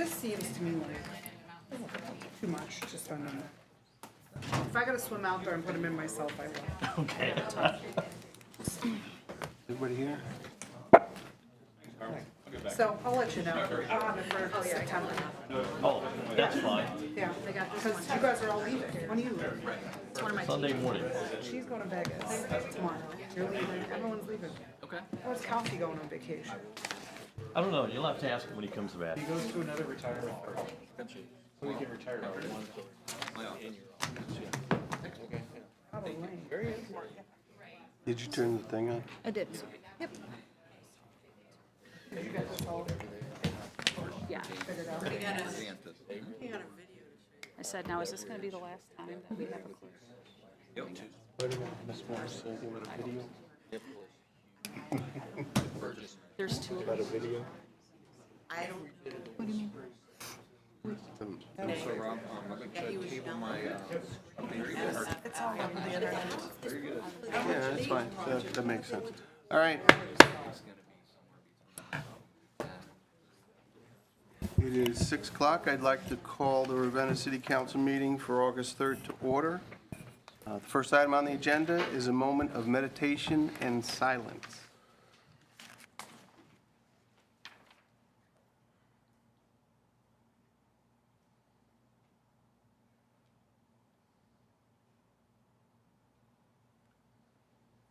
This seems to me like too much to spend on that. If I gotta swim out there and put them in myself, I will. Okay. Everybody here? So I'll let you know. I'll have it for, oh yeah, I got it. Oh, that's fine. Yeah, because you guys are all leaving. When are you leaving? Sunday morning. She's going to Vegas tomorrow. You're leaving. Everyone's leaving. Okay. Where's Kelsey going on vacation? I don't know. You'll have to ask him when he comes back. He goes to another retirement party. So we can retire our one. Probably. Did you turn the thing on? I did. Yep. You got this all Yeah. figured out. I said, now is this going to be the last time that we have a close? Miss Morris, give it a video. There's two of About a them. video? What do you mean? So Rob, I'm going to table my, It's all over the internet. Yeah, that's fine. That makes sense. All right. It is 6 o'clock. I'd like to call the Ravenna City Council meeting for August 3rd to order. The first item on the agenda is a moment of meditation and silence.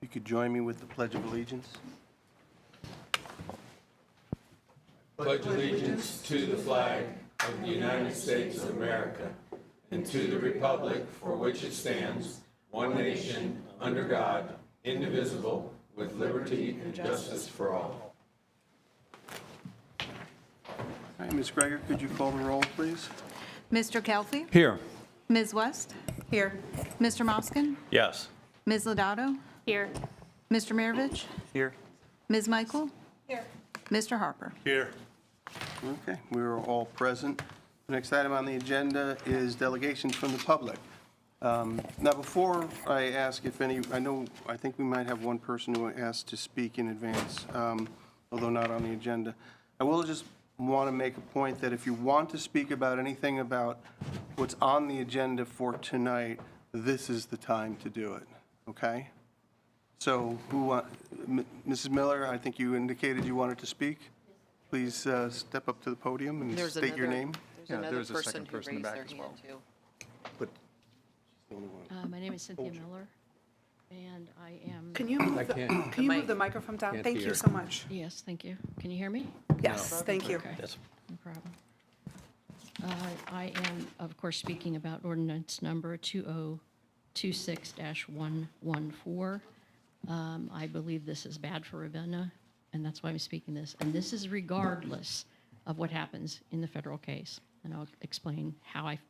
You could join me with the Pledge of Allegiance. Pledge allegiance to the flag of the United States of America and to the republic for which it stands, one nation, under God, indivisible, with liberty and justice for all. All right, Ms. Greger, could you call the roll, please? Mr. Kelfi? Here. Ms. West? Here. Mr. Moskin? Yes. Ms. Lodato? Here. Mr. Maravich? Here. Ms. Michael? Here. Mr. Harper? Here. Okay, we are all present. The next item on the agenda is delegations from the public. Now, before I ask if any, I think we might have one person who asked to speak in advance, although not on the agenda. I will just want to make a point that if you want to speak about anything about what's on the agenda for tonight, this is the time to do it, okay? So, Mrs. Miller, I think you indicated you wanted to speak. Please step up to the podium and There's state your name. There's another there's a person second who person in raised the their back as hand well. too. But My name is Cynthia Miller, and I am, Can you move can you move the microphone down? Thank you so much. yes, thank you. Can you hear me? Yes, thank you. Okay, no problem. I am, of course, speaking about ordinance number 2026-114. I believe this is bad for Ravenna, and that's why I'm speaking this. And this is regardless of what happens in the federal case. And I'll explain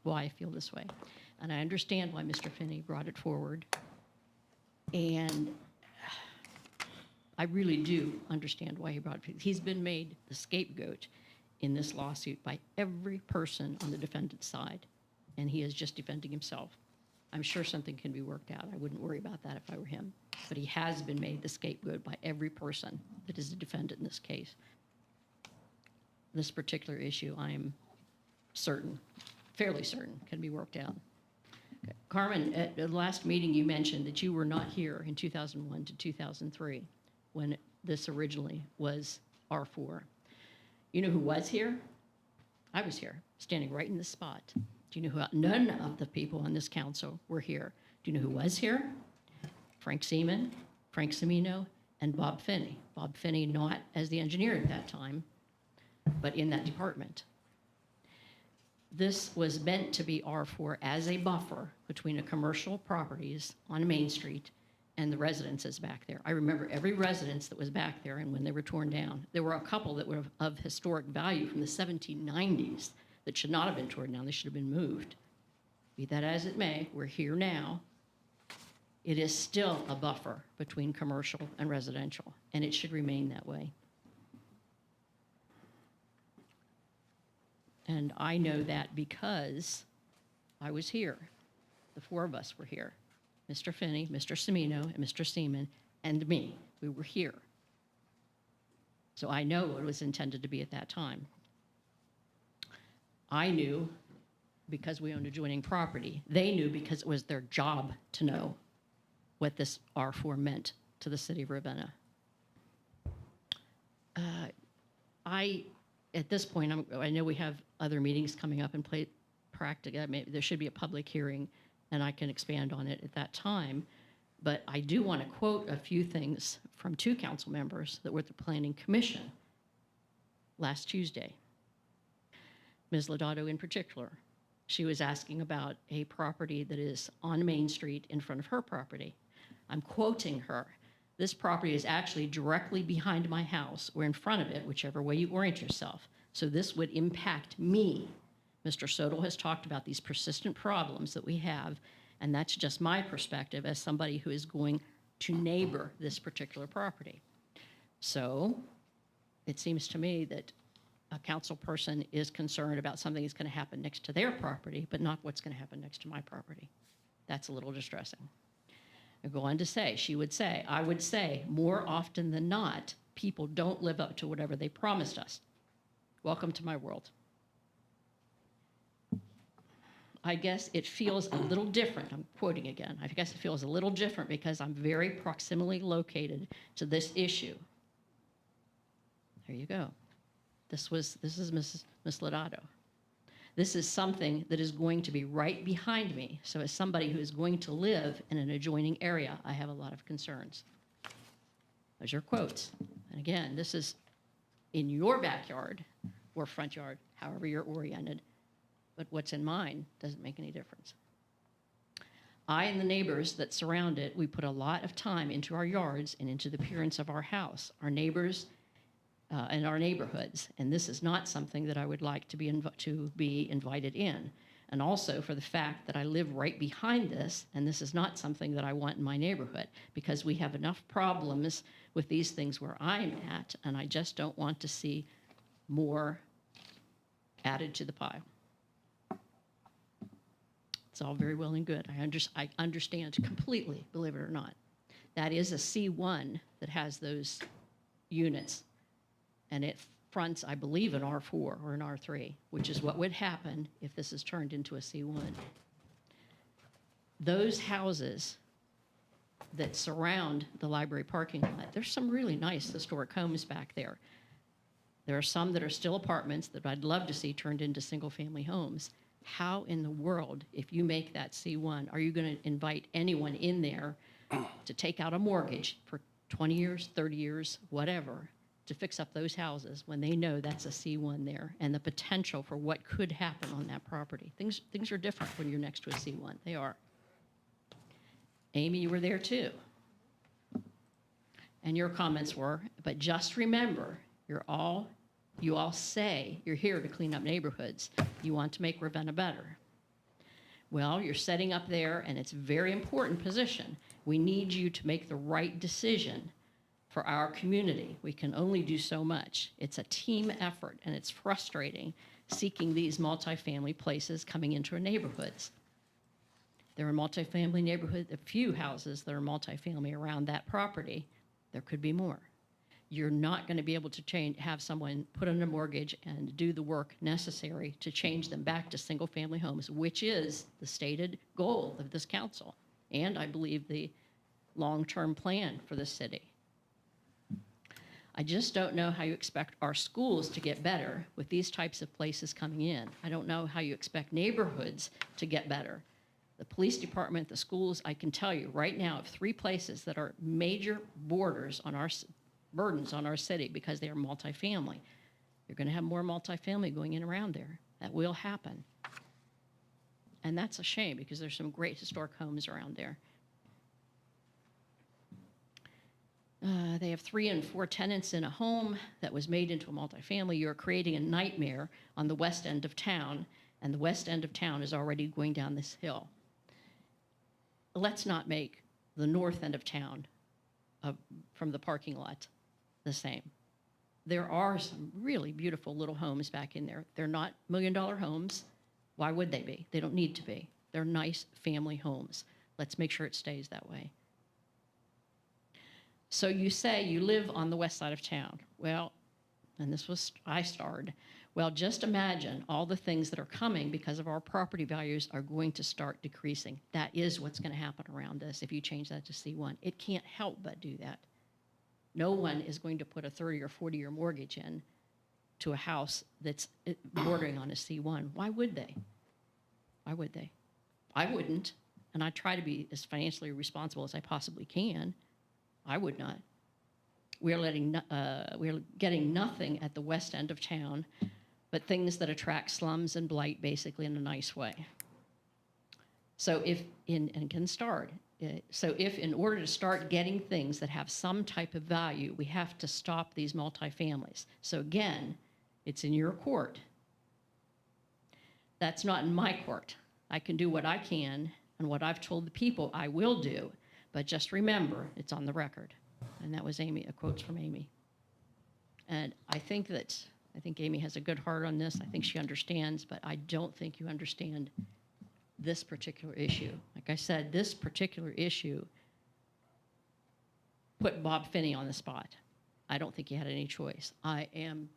why I feel this way. And I understand why Mr. Finney brought it forward. And I really do understand why he brought it. He's been made the scapegoat in this lawsuit by every person on the defendant's side. And he is just defending himself. I'm sure something can be worked out. I wouldn't worry about that if I were him. But he has been made the scapegoat by every person that is a defendant in this case. This particular issue, I am certain, fairly certain, can be worked out. Okay. Carmen, at the last meeting you mentioned that you were not here in 2001 to 2003 when this originally was R4. You know who was here? I was here, standing right in this spot. Do you know who? None of the people on this council were here. Do you know who was here? Frank Seaman, Frank Semino, and Bob Finney. Bob Finney not as the engineer at that time, but in that department. This was meant to be R4 as a buffer between the commercial properties on Main Street and the residences back there. I remember every residence that was back there, and when they were torn down. There were a couple that were of historic value from the 1790s that should not have been torn down. They should have been moved. Be that as it may, we're here now. It is still a buffer between commercial and residential, and it should remain that way. And I know that because I was here. The four of us were here. Mr. Finney, Mr. Semino, and Mr. Seaman, and me. We were here. So I know what it was intended to be at that time. I knew because we owned adjoining property. They knew because it was their job to know what this R4 meant to the city of Ravenna. At this point, I know we have other meetings coming up in practice. There should be a public hearing, and I can expand on it at that time. But I do want to quote a few things from two council members that were at the Planning Commission last Tuesday. Ms. Lodato in particular. She was asking about a property that is on Main Street in front of her property. I'm quoting her. This property is actually directly behind my house or in front of it, whichever way you orient yourself. So this would impact me. Mr. Sodal has talked about these persistent problems that we have, and that's just my perspective as somebody who is going to neighbor this particular property. So it seems to me that a council person is concerned about something that's going to happen next to their property, but not what's going to happen next to my property. That's a little distressing. I go on to say, I would say, more often than not, people don't live up to whatever they promised us. Welcome to my world. I guess it feels a little different. I'm quoting again. I guess it feels a little different because I'm very proximally located to this issue. There you go. This is Miss Lodato. This is something that is going to be right behind me. So as somebody who is going to live in an adjoining area, I have a lot of concerns. Those are quotes. And again, this is in your backyard or front yard, however you're oriented. But what's in mine doesn't make any difference. I and the neighbors that surround it, we put a lot of time into our yards and into the appearance of our house, our neighbors, and our neighborhoods. And this is not something that I would like to be invited in. And also for the fact that I live right behind this, and this is not something that I want in my neighborhood, because we have enough problems with these things where I'm at, and I just don't want to see more added to the pile. It's all very well and good. I understand completely, believe it or not. That is a C1 that has those units, and it fronts, I believe, an R4 or an R3, which is what would happen if this is turned into a C1. Those houses that surround the library parking lot, there's some really nice historic homes back there. There are some that are still apartments that I'd love to see turned into single-family homes. How in the world, if you make that C1, are you going to invite anyone in there to take out a mortgage for 20 years, 30 years, whatever, to fix up those houses when they know that's a C1 there and the potential for what could happen on that property? Things are different when you're next to a C1. They are. Amy, you were there too. And your comments were, but just remember, you all say you're here to clean up neighborhoods. You want to make Ravenna better. Well, you're setting up there, and it's a very important position. We need you to make the right decision for our community. We can only do so much. It's a team effort, and it's frustrating seeking these multifamily places coming into our neighborhoods. There are multifamily neighborhoods, a few houses that are multifamily around that property. There could be more. You're not going to be able to have someone put on a mortgage and do the work necessary to change them back to single-family homes, which is the stated goal of this council, and I believe the long-term plan for the city. I just don't know how you expect our schools to get better with these types of places coming in. I don't know how you expect neighborhoods to get better. The police department, the schools, I can tell you right now of 3 places that are major burdens on our city because they are multifamily. You're going to have more multifamily going in around there. That will happen. And that's a shame because there's some great historic homes around there. They have 3 and 4 tenants in a home that was made into a multifamily. You're creating a nightmare on the west end of town, and the west end of town is already going down this hill. Let's not make the north end of town from the parking lot the same. There are some really beautiful little homes back in there. They're not million-dollar homes. Why would they be? They don't need to be. They're nice family homes. Let's make sure it stays that way. So you say you live on the west side of town. Well, and this was, I starred. Well, just imagine all the things that are coming because of our property values are going to start decreasing. That is what's going to happen around us if you change that to C1. It can't help but do that. No one is going to put a 30 or 40-year mortgage in to a house that's bordering on a C1. Why would they? Why would they? I wouldn't, and I try to be as financially responsible as I possibly can. I would not. We're getting nothing at the west end of town but things that attract slums and blight, basically, in a nice way. So if in order to start getting things that have some type of value, we have to stop these multifamilies. So again, it's in your court. That's not in my court. I can do what I can, and what I've told the people I will do, but just remember, it's on the record. And that was Amy, a quote from Amy. And I think Amy has a good heart on this. I think she understands, but I don't think you understand this particular issue. Like I said, this particular issue put Bob Finney on the spot. I don't think he had any choice. I am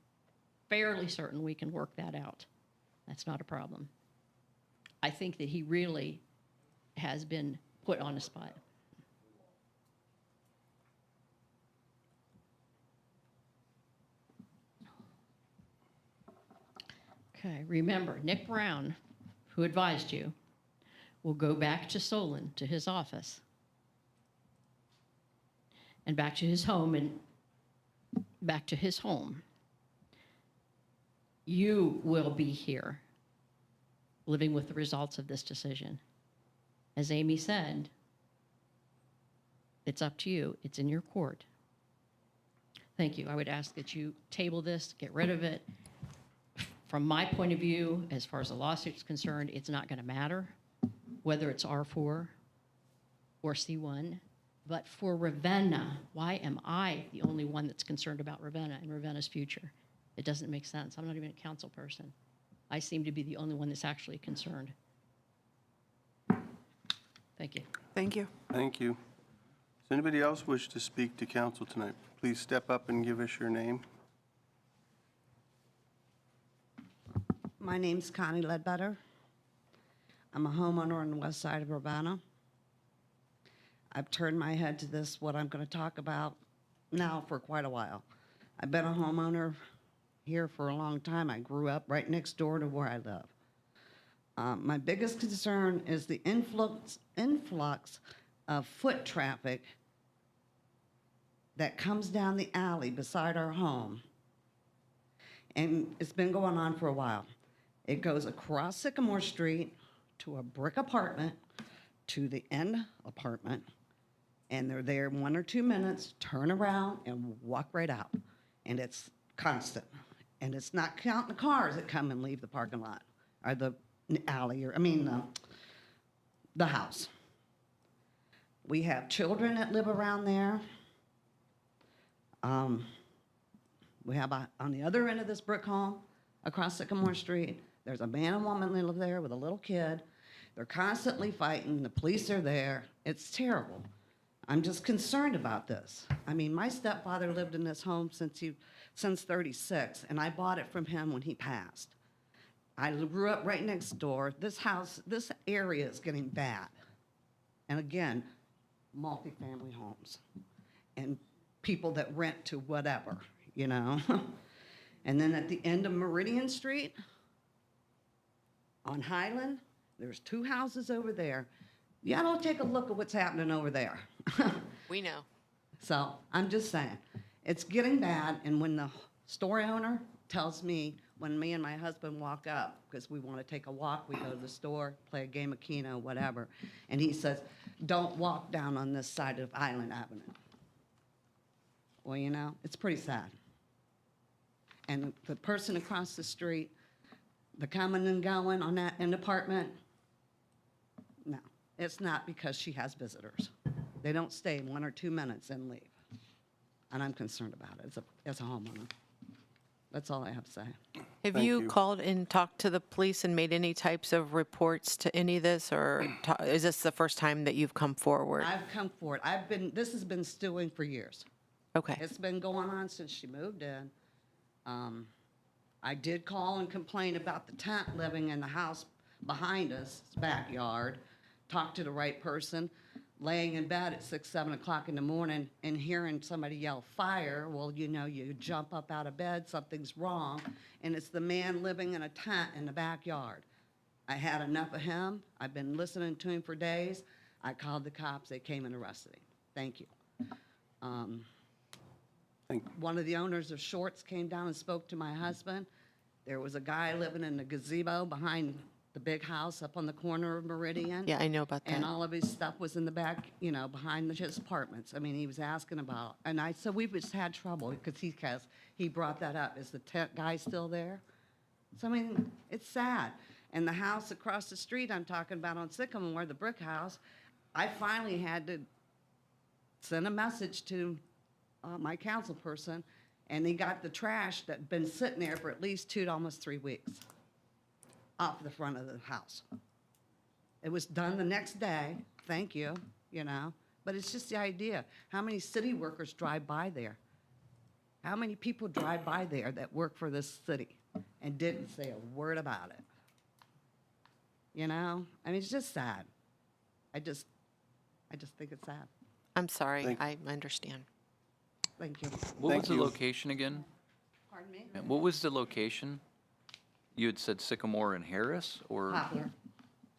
fairly certain we can work that out. That's not a problem. I think that he really has been put on the spot. Okay, remember, Nick Brown, who advised you, will go back to Solon, to his office, and back to his home, You will be here, living with the results of this decision. As Amy said, it's up to you. It's in your court. Thank you. I would ask that you table this, get rid of it. From my point of view, as far as the lawsuit's concerned, it's not going to matter whether it's R4 or C1. But for Ravenna, why am I the only one that's concerned about Ravenna and Ravenna's future? It doesn't make sense. I'm not even a council person. I seem to be the only one that's actually concerned. Thank you. Thank you. Thank you. Does anybody else wish to speak to council tonight? Please step up and give us your name. My name's Connie Ledbetter. I'm a homeowner on the west side of Ravenna. I've turned my head to this, what I'm going to talk about now, for quite a while. I've been a homeowner here for a long time. I grew up right next door to where I live. My biggest concern is the influx of foot traffic that comes down the alley beside our home. And it's been going on for a while. It goes across Sycamore Street to a brick apartment, to the end apartment, and they're there 1 or 2 minutes, turn around, and walk right out. And it's constant. And it's not counting the cars that come and leave the parking lot, or the alley, or, the house. We have children that live around there. We have, on the other end of this brick home, across Sycamore Street, there's a man and woman that live there with a little kid. They're constantly fighting. The police are there. It's terrible. I'm just concerned about this. I mean, my stepfather lived in this home since 36, and I bought it from him when he passed. I grew up right next door. This area is getting bad. And again, multifamily homes and people that rent to whatever, And then at the end of Meridian Street, on Highland, there's 2 houses over there. Yeah, don't take a look at what's happening over there. We know. So I'm just saying, it's getting bad, and when the store owner tells me, when me and my husband walk up, because we want to take a walk, we go to the store, play a game of Keno, whatever, and he says, don't walk down on this side of Island Avenue. Well, it's pretty sad. And the person across the street, the coming and going on that end apartment, no, it's not because she has visitors. They don't stay 1 or 2 minutes and leave. And I'm concerned about it as a homeowner. That's all I have to say. Have Thank you you. called and talked to the police and made any types of reports to any of this, or is this the first time that you've come forward? I've come forward. This has been stewing for years. Okay. It's been going on since she moved in. I did call and complain about the tent living in the house behind us, backyard. Talked to the right person, laying in bed at 6, 7 o'clock in the morning and hearing somebody yell fire. Well, you know, you jump up out of bed, something's wrong, and it's the man living in a tent in the backyard. I had enough of him. I've been listening to him for days. I called the cops. They came and arrested him. Thank you. One of the owners of Shorts came down and spoke to my husband. There was a guy living in the gazebo behind the big house up on the corner of Meridian. Yeah, I know about that. And all of his stuff was in the back, you know, behind his apartments. I mean, he was asking about, and I said, we've just had trouble because he brought that up. Is the tent guy still there? So, I mean, it's sad. And the house across the street I'm talking about on Sycamore, the brick house, I finally had to send a message to my council person, and he got the trash that had been sitting there for at least 2 to almost 3 weeks off the front of the house. It was done the next day, thank you, you know, but it's just the idea. How many city workers drive by there? How many people drive by there that work for this city and didn't say a word about it? You know, I mean, it's just sad. I just think it's sad. I'm sorry, Thank- I understand. Thank you. What Thank was the you. location again? Pardon me? And what was the location? You had said Sycamore and Harris, or? Poplar.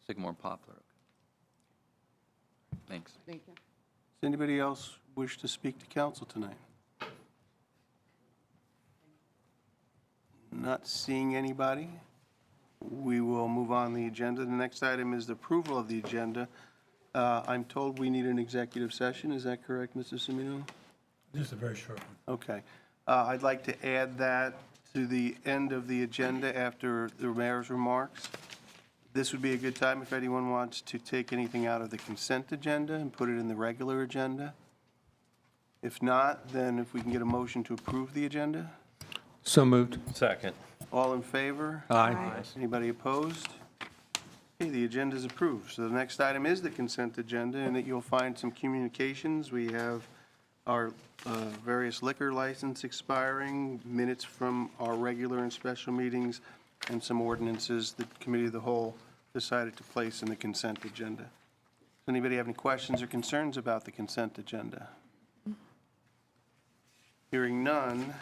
Sycamore and Poplar. Okay. Thanks. Thank you. Does anybody else wish to speak to council tonight? Not seeing anybody. We will move on the agenda. The next item is the approval of the agenda. I'm told we need an executive session. Is that correct, Mr. Semino? Just a very short one. Okay. I'd like to add that to the end of the agenda after the mayor's remarks. This would be a good time if anyone wants to take anything out of the consent agenda and put it in the regular agenda. If not, then if we can get a motion to approve the agenda. So moved. Second. All in favor? Aye. Anybody opposed? Okay, the agenda is approved. So the next item is the consent agenda, and that you'll find some communications. We have our various liquor license expiring, minutes from our regular and special meetings, and some ordinances that Committee of the Whole decided to place in the consent agenda. Does anybody have any questions or concerns about the consent agenda? Hearing none,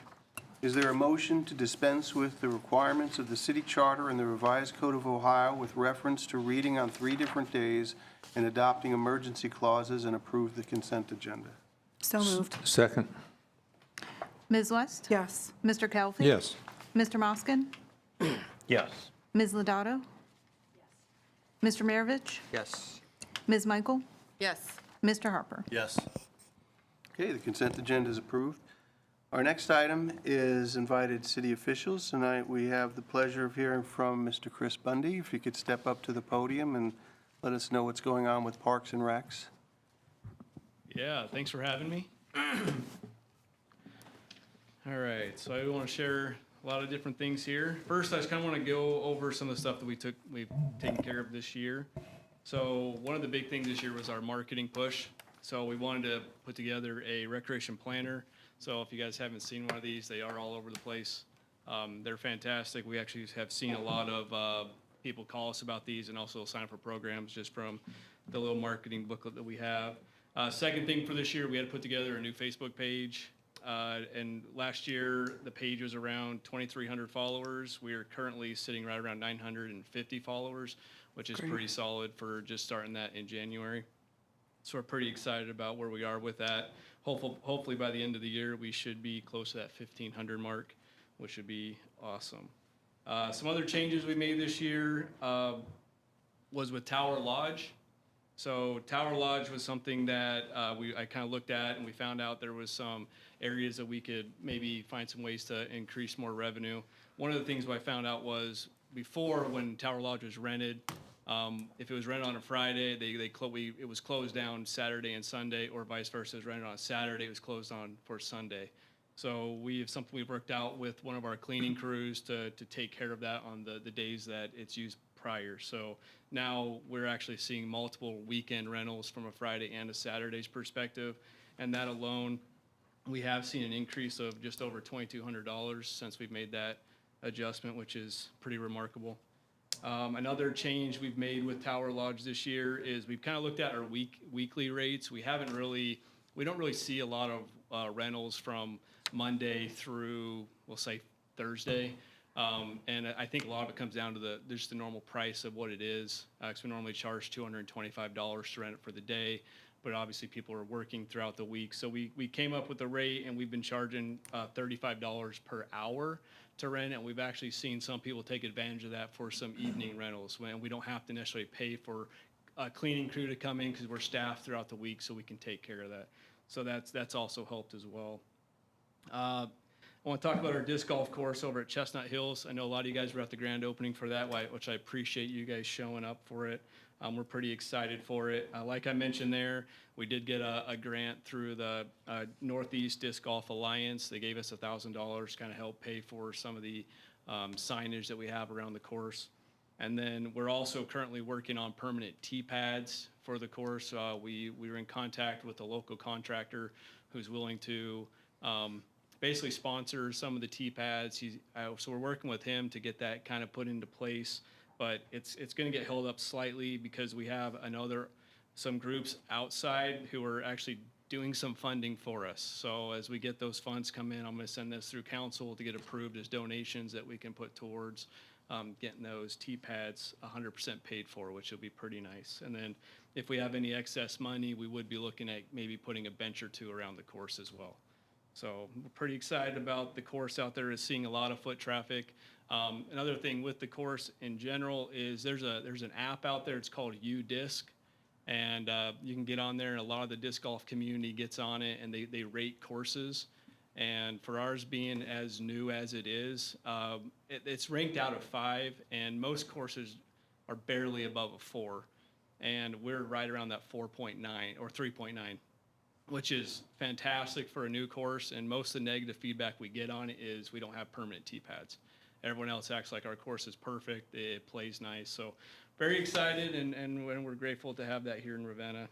is there a motion to dispense with the requirements of the city charter and the revised code of Ohio with reference to reading on 3 different days and adopting emergency clauses and approve the consent agenda? So moved. Second. Ms. West? Yes. Mr. Kelly? Yes. Mr. Moskin? Yes. Ms. Lodato? Mr. Maravich? Yes. Ms. Michael? Yes. Mr. Harper? Yes. Okay, the consent agenda is approved. Our next item is invited city officials. Tonight, we have the pleasure of hearing from Mr. Chris Bundy. If you could step up to the podium and let us know what's going on with Parks and Recs. Yeah, thanks for having me. All right, so I want to share a lot of different things here. First, I just kind of want to go over some of the stuff that we've taken care of this year. So one of the big things this year was our marketing push. So we wanted to put together a recreation planner. So if you guys haven't seen one of these, they are all over the place. They're fantastic. We actually have seen a lot of people call us about these and also sign up for programs just from the little marketing booklet that we have. Second thing for this year, we had to put together a new Facebook page. And last year, the page was around 2,300 followers. We are currently sitting right around 950 followers, which is pretty solid for just starting that in January. So we're pretty excited about where we are with that. Hopefully by the end of the year, we should be close to that 1,500 mark, which would be awesome. Some other changes we made this year was with Tower Lodge. So Tower Lodge was something that I kind of looked at, and we found out there was some areas that we could maybe find some ways to increase more revenue. One of the things I found out was before, when Tower Lodge was rented, if it was rented on a Friday, it was closed down Saturday and Sunday, or vice versa. It was rented on a Saturday, it was closed on for Sunday. So we've worked out with one of our cleaning crews to take care of that on the days that it's used prior. So now we're actually seeing multiple weekend rentals from a Friday and a Saturday's perspective. And that alone, we have seen an increase of just over $2,200 since we've made that adjustment, which is pretty remarkable. Another change we've made with Tower Lodge this year is we've kind of looked at our weekly rates. We don't really see a lot of rentals from Monday through, we'll say, Thursday. And I think a lot of it comes down to just the normal price of what it is. 'Cause we normally charge $225 to rent it for the day, but obviously people are working throughout the week. So we came up with a rate, and we've been charging $35 per hour to rent it. And we've actually seen some people take advantage of that for some evening rentals, when we don't have to necessarily pay for a cleaning crew to come in because we're staffed throughout the week, so we can take care of that. So that's also helped as well. I want to talk about our disc golf course over at Chestnut Hills. I know a lot of you guys were at the grand opening for that, which I appreciate you guys showing up for it. We're pretty excited for it. Like I mentioned there, we did get a grant through the Northeast Disc Golf Alliance. They gave us $1,000 to kind of help pay for some of the signage that we have around the course. And then we're also currently working on permanent tee pads for the course. We were in contact with a local contractor who's willing to basically sponsor some of the tee pads. So we're working with him to get that kind of put into place. But it's going to get held up slightly because we have some groups outside who are actually doing some funding for us. So as we get those funds come in, I'm going to send this through council to get approved as donations that we can put towards getting those tee pads 100% paid for, which will be pretty nice. And then if we have any excess money, we would be looking at maybe putting a bench or two around the course as well. So we're pretty excited about the course out there. Is seeing a lot of foot traffic. Another thing with the course in general is there's an app out there. It's called UDisc, and you can get on there, and a lot of the disc golf community gets on it, and they rate courses. And for ours being as new as it is, it's ranked out of 5, and most courses are barely above a 4, and we're right around that 4.9 or 3.9. Which is fantastic for a new course, and most of the negative feedback we get on it is we don't have permanent tee pads. Everyone else acts like our course is perfect, it plays nice. So very excited, and we're grateful to have that here in Ravenna.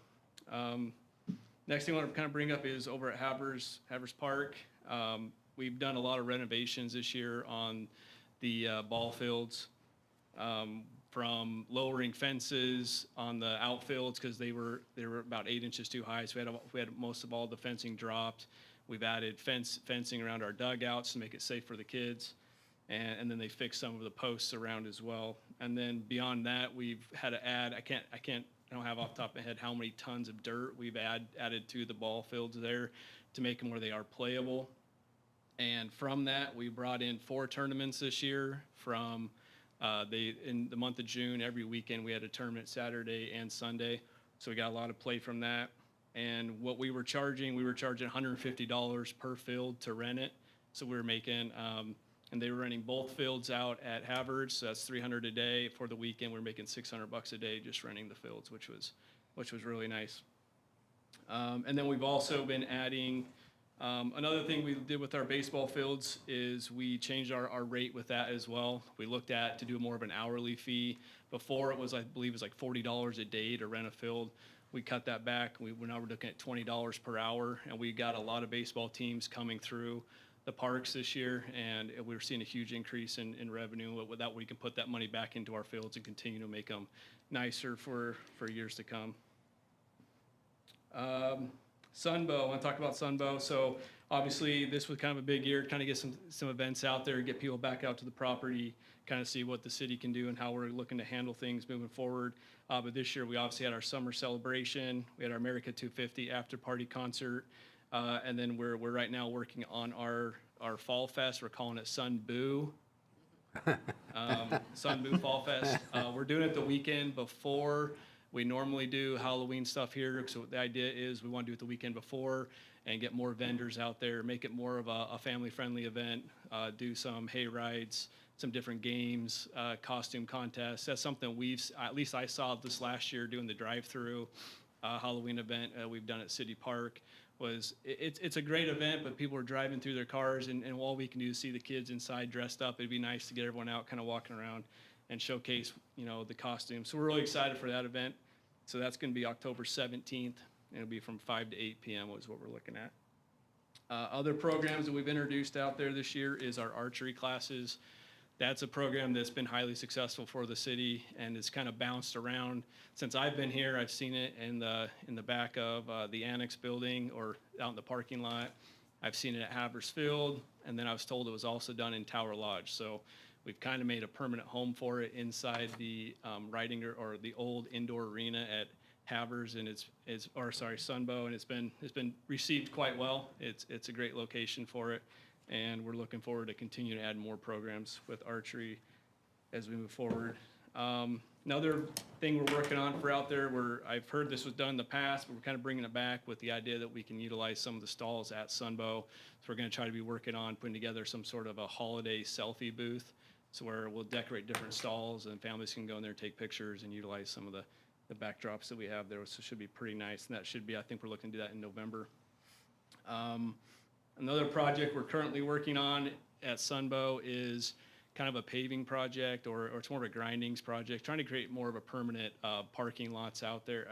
Next thing I want to kind of bring up is over at Havers Park. We've done a lot of renovations this year on the ball fields. From lowering fences on the outfields because they were about 8 inches too high. So we had most of all the fencing dropped. We've added fencing around our dugouts to make it safe for the kids, and then they fixed some of the posts around as well. And then beyond that, we've had to add. I don't have off the top of my head how many tons of dirt we've added to the ball fields there to make them where they are playable. And from that, we brought in 4 tournaments this year from. In the month of June, every weekend we had a tournament Saturday and Sunday, so we got a lot of play from that. And what we were charging $150 per field to rent it. So we were making, and they were renting both fields out at Havers, so that's $300 a day. For the weekend, we were making $600 a day just renting the fields, which was really nice. And then we've also been adding. Another thing we did with our baseball fields is we changed our rate with that as well. We looked at to do more of an hourly fee. Before it was, I believe, it was like $40 a day to rent a field. We cut that back. We're now looking at $20 per hour, and we got a lot of baseball teams coming through the parks this year, and we're seeing a huge increase in revenue. With that, we can put that money back into our fields and continue to make them nicer for years to come. Sunbow, I want to talk about Sunbow. So obviously this was kind of a big year, kind of get some events out there, get people back out to the property, kind of see what the city can do and how we're looking to handle things moving forward. But this year we obviously had our summer celebration. We had our America 250 after party concert. And then we're right now working on our Fall Fest. We're calling it Sunboo. Sunboo Fall Fest. We're doing it the weekend before. We normally do Halloween stuff here, so the idea is we want to do it the weekend before and get more vendors out there, make it more of a family-friendly event, do some hay rides, some different games, costume contests. That's something at least I saw this last year doing the drive-through Halloween event we've done at City Park. It's a great event, but people are driving through their cars, and all we can do is see the kids inside dressed up. It'd be nice to get everyone out kind of walking around and showcase, the costumes. So we're really excited for that event. So that's going to be October 17th, and it'll be from 5 to 8 p.m. is what we're looking at. Other programs that we've introduced out there this year is our archery classes. that's a program that's been highly successful for the city, and it's kind of bounced around. Since I've been here, I've seen it in the back of the annex building or out in the parking lot. I've seen it at Havers Field, and then I was told it was also done in Tower Lodge. So we've kind of made a permanent home for it inside the Ridinger or the old indoor arena at Havers, and Sunbow, and it's been received quite well. It's a great location for it, and we're looking forward to continue to add more programs with archery as we move forward. Another thing we're working on for out there, I've heard this was done in the past, but we're kind of bringing it back with the idea that we can utilize some of the stalls at Sunbow. So we're going to try to be working on putting together some sort of a holiday selfie booth, so where we'll decorate different stalls and families can go in there and take pictures and utilize some of the backdrops that we have there. So it should be pretty nice, and that should be, I think we're looking to do that in November. Another project we're currently working on at Sunbow is kind of a paving project, or it's more of a grindings project, trying to create more of a permanent parking lot out there.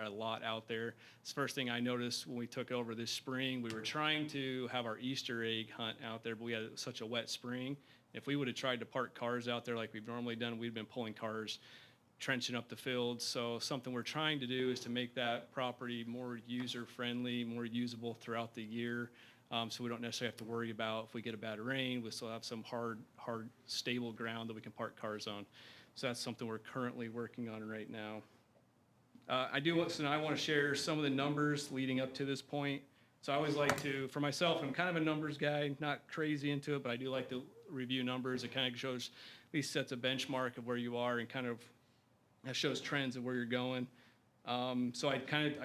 It's the first thing I noticed when we took over this spring. We were trying to have our Easter egg hunt out there, but we had such a wet spring. If we would have tried to park cars out there like we've normally done, we'd been pulling cars, trenching up the fields. So something we're trying to do is to make that property more user-friendly, more usable throughout the year. So we don't necessarily have to worry about if we get a bad rain, we still have some hard, stable ground that we can park cars on. So that's something we're currently working on right now. I want to share some of the numbers leading up to this point. So I always like to, for myself, I'm kind of a numbers guy, not crazy into it, but I do like to review numbers. It kind of shows, at least sets a benchmark of where you are, and kind of that shows trends of where you're going. So I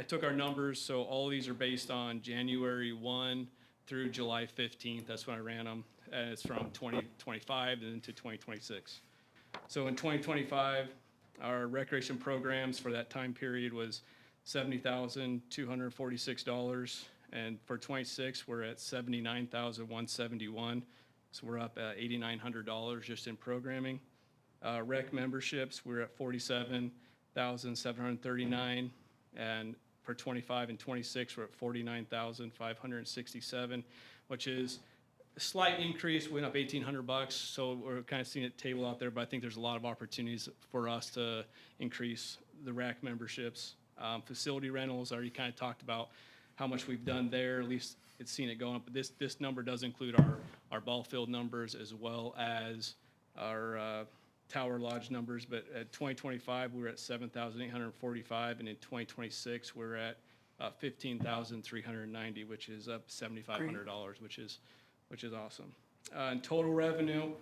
took our numbers. So all of these are based on January 1 through July 15th. That's when I ran them. And it's from 2025 and into 2026. So in 2025, our recreation programs for that time period was $70,246. And for 26, we're at $79,171. So we're up at $8,900 just in programming. Rec memberships, we're at $47,739, and for 25 and 26, we're at $49,567, which is a slight increase. We went up $1,800, so we're kind of seeing it table out there. But I think there's a lot of opportunities for us to increase the rec memberships. Facility rentals, I already kind of talked about how much we've done there. At least it's seen it going up. But this number does include our ball field numbers as well as our Tower Lodge numbers. But at 2025, we were at 7,845, and in 2026, we're at 15,390, which is up $7,500, which is awesome. In total revenue,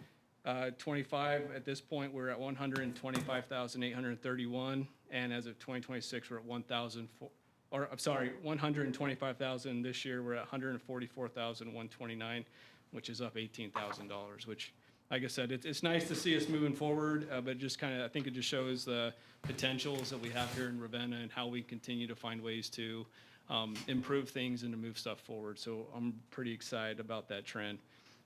25 at this point, we're at 125,831, and as of 2026, we're at 125,000 this year. We're at 144,129, which is up $18,000, which, like I said, it's nice to see us moving forward, but just kind of, I think it just shows the potentials that we have here in Ravenna and how we continue to find ways to improve things and to move stuff forward. So I'm pretty excited about that trend.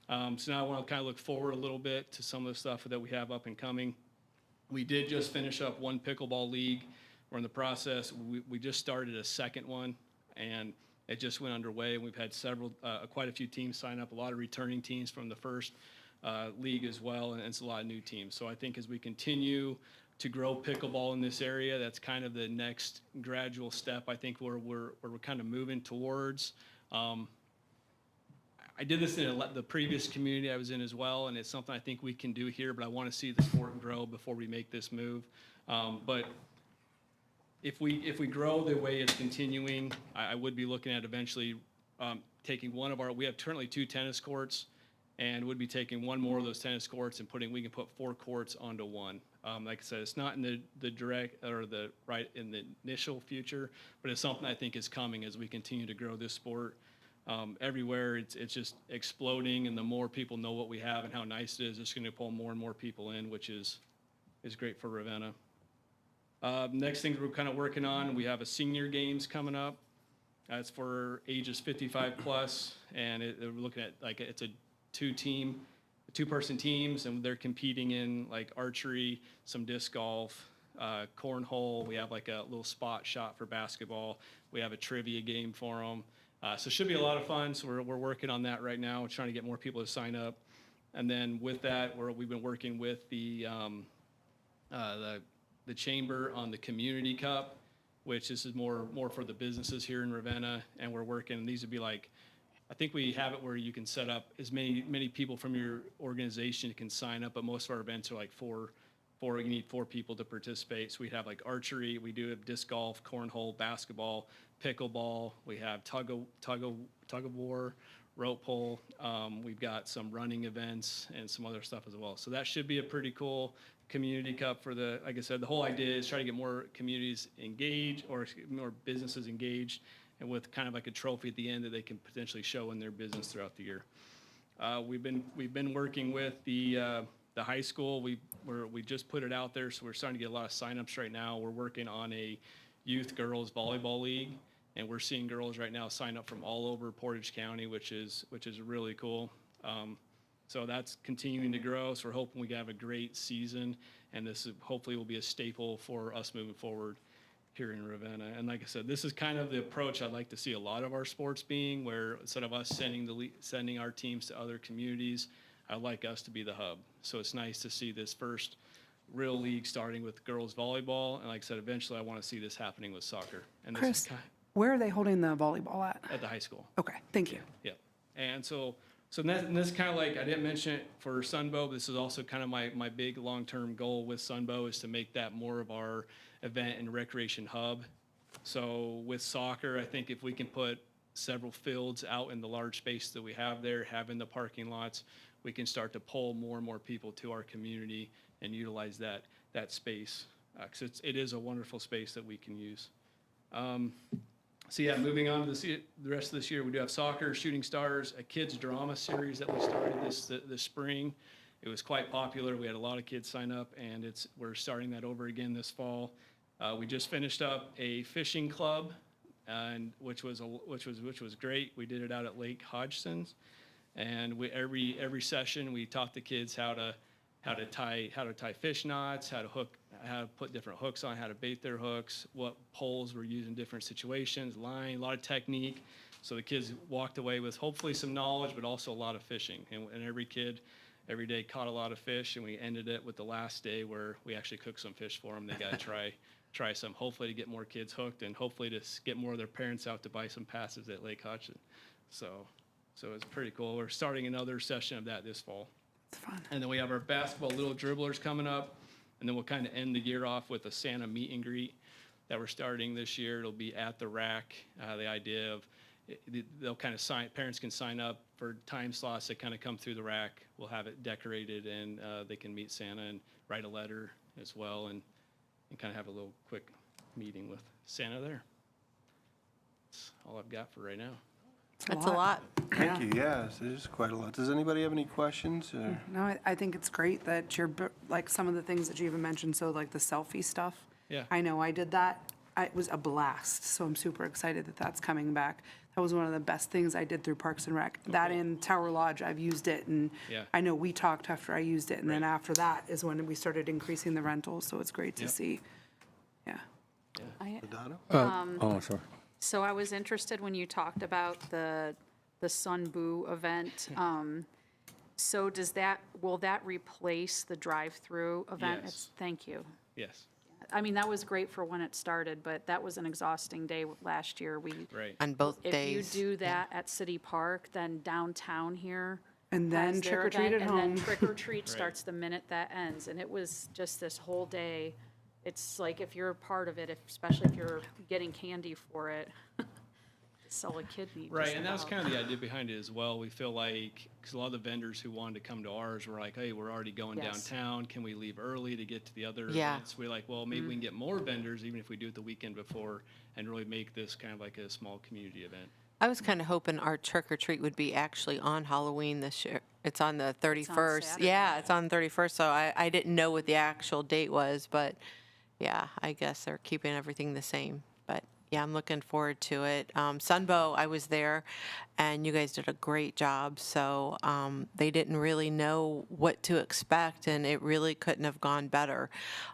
So now I want to kind of look forward a little bit to some of the stuff that we have up and coming. We did just finish up one pickleball league. We're in the process. We just started a second one, and it just went underway. We've had quite a few teams sign up, a lot of returning teams from the first league as well, and it's a lot of new teams. So I think as we continue to grow pickleball in this area, that's kind of the next gradual step, I think, where we're kind of moving towards. I did this in the previous community I was in as well, and it's something I think we can do here, but I want to see the sport grow before we make this move. But if we grow the way it's continuing, I would be looking at eventually taking we have currently 2 tennis courts, and would be taking one more of those tennis courts and we can put 4 courts onto one. Like I said, it's not in the direct or in the initial future, but it's something I think is coming as we continue to grow this sport. Everywhere it's just exploding, and the more people know what we have and how nice it is, it's going to pull more and more people in, which is great for Ravenna. Next thing we're kind of working on, we have a senior games coming up. It's for ages 55 plus, and we're looking at it's a 2-person teams, and they're competing in like archery, some disc golf, cornhole. We have like a little spot shot for basketball. We have a trivia game for them. So it should be a lot of fun. So we're working on that right now. We're trying to get more people to sign up. And then with that, we've been working with the chamber on the Community Cup, which this is more for the businesses here in Ravenna, and we're working. These would be like, I think we have it where you can set up as many people from your organization can sign up, but most of our events are like you need 4 people to participate. So we have like archery, we do have disc golf, cornhole, basketball, pickleball. We have tug of war, rope pull. We've got some running events and some other stuff as well. So that should be a pretty cool Community Cup for like I said, the whole idea is try to get more communities engaged or more businesses engaged, and with kind of like a trophy at the end that they can potentially show in their business throughout the year. We've been working with the high school. We just put it out there, so we're starting to get a lot of signups right now. We're working on a youth girls volleyball league, and we're seeing girls right now sign up from all over Portage County, which is really cool. So that's continuing to grow. So we're hoping we can have a great season, and this hopefully will be a staple for us moving forward here in Ravenna. And like I said, this is kind of the approach I'd like to see a lot of our sports being, where instead of us sending our teams to other communities, I'd like us to be the hub. So it's nice to see this first real league starting with girls volleyball, and like I said, eventually I want to see this happening with soccer. And this Chris, is where are they holding the volleyball at? the high school. Okay, thank you. Yep. And so this kind of like, I didn't mention it for Sunbow, but this is also kind of my big long-term goal with Sunbow is to make that more of our event and recreation hub. So with soccer, I think if we can put several fields out in the large space that we have there, have in the parking lots, we can start to pull more and more people to our community and utilize that space. 'Cause it is a wonderful space that we can use. So yeah, moving on to the rest of this year, we do have soccer, Shooting Stars, a kids drama series that we started this spring. It was quite popular. We had a lot of kids sign up, and we're starting that over again this fall. We just finished up a fishing club, and which was great. We did it out at Lake Hodgson's, and every session we taught the kids how to tie fish knots, how to put different hooks on, how to bait their hooks, what poles were used in different situations, line, a lot of technique. So the kids walked away with hopefully some knowledge, but also a lot of fishing. And every kid every day caught a lot of fish, and we ended it with the last day where we actually cooked some fish for them. They got to try some, hopefully to get more kids hooked, and hopefully to get more of their parents out to buy some passes at Lake Hodgson. So it's pretty cool. We're starting another session of that this fall. It's fun. And then we have our basketball Little Dribblers coming up, and then we'll kind of end the year off with a Santa meet and greet that we're starting this year. It'll be at the rack. The idea of they'll kind of parents can sign up for time slots that kind of come through the rack. We'll have it decorated, and they can meet Santa and write a letter as well, and kind of have a little quick meeting with Santa there. That's all I've got for right now. That's a lot. Thank you, yes, it is quite a lot. Does anybody have any questions? No, I think it's great that like some of the things that you even mentioned, so like the selfie stuff. Yeah. I know I did that. It was a blast, so I'm super excited that that's coming back. That was one of the best things I did through Parks and Rec. That in Tower Lodge, I've used it, and Yeah. I know we talked after I used it, and then Right. after that is when we started increasing the rentals, so it's great to Yep. see. Yeah. Madonna? Oh, sorry. So I was interested when you talked about the Sunboo event. So will that replace the drive-through event? Yes. Thank you. Yes. I mean, that was great for when it started, but that was an exhausting day last year. Right. On both If days. you do that at City Park, then downtown here. And then has their trick or treat event, at And home. then trick or treat Right. starts the minute that ends. And it was just this whole day. It's like if you're a part of it, especially if you're getting candy for it, sell a kid meat. Right, and that was kind of the idea behind it as well. We feel like, because a lot of the vendors who wanted to come to ours were like, hey, we're already going Yes. downtown. Can we leave early to get to the other Yeah. events? We're like, well, maybe we can get more vendors, even if we do it the weekend before, and really make this kind of like a small community event. I was kind of hoping our trick or treat would be actually on Halloween this year. It's on the 31st. Saturday. Yeah, it's on the 31st. So I didn't know what the actual date was, but yeah, I guess they're keeping everything the same. But yeah, I'm looking forward to it. Sunbow, I was there, and you guys did a great job. So they didn't really know what to expect, and it really couldn't have gone better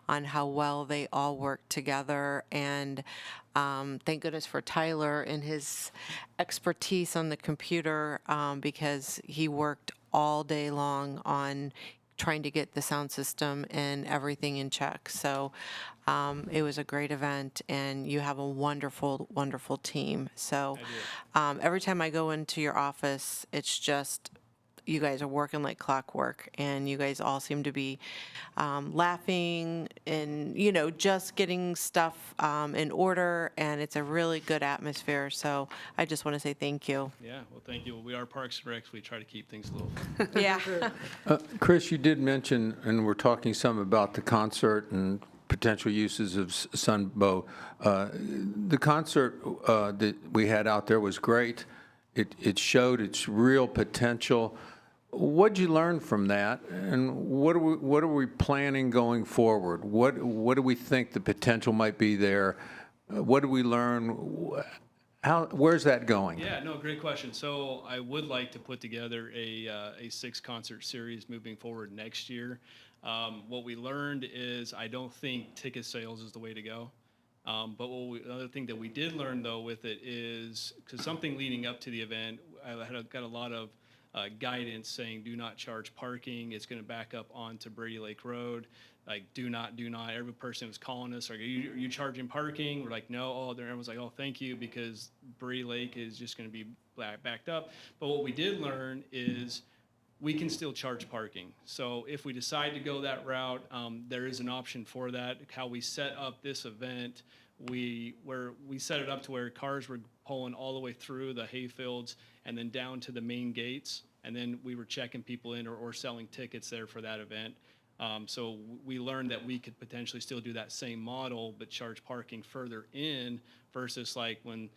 on how well they all worked together. And thank goodness for Tyler and his expertise on the computer, because he worked all day long on trying to get the sound system and everything in check. So it was a great event, and you have a wonderful, wonderful team. So every time I go into your office, it's just, you guys are working like clockwork, and you guys all seem to be laughing and, you know, just getting stuff in order, and it's a really good atmosphere. So I just want to say thank you. Yeah, well, thank you. Well, we are Parks and Recs. We try to keep things low. Yeah. Chris, you did mention, and we're talking some about the concert and potential uses of Sunbow. The concert that we had out there was great. It showed its real potential. What'd you learn from that, and what are we planning going forward? What do we think the potential might be there? What did we learn? Where's that going? Yeah, no, great question. So I would like to put together a 6-concert series moving forward next year. What we learned is I don't think ticket sales is the way to go. But another thing that we did learn, though, with it is, because something leading up to the event, got a lot of guidance saying do not charge parking. It's going to back up onto Brady Lake Road. Like, do not. Every person was calling us, like, are you charging parking? We're like, no. Oh, everyone's like, oh, thank you, because Brady Lake is just going to be backed up. But what we did learn is we can still charge parking. So if we decide to go that route, there is an option for that. How we set up this event, we set it up to where cars were pulling all the way through the hayfields and then down to the main gates, and then we were checking people in or selling tickets there for that event. So we learned that we could potentially still do that same model, but charge parking further in, versus like when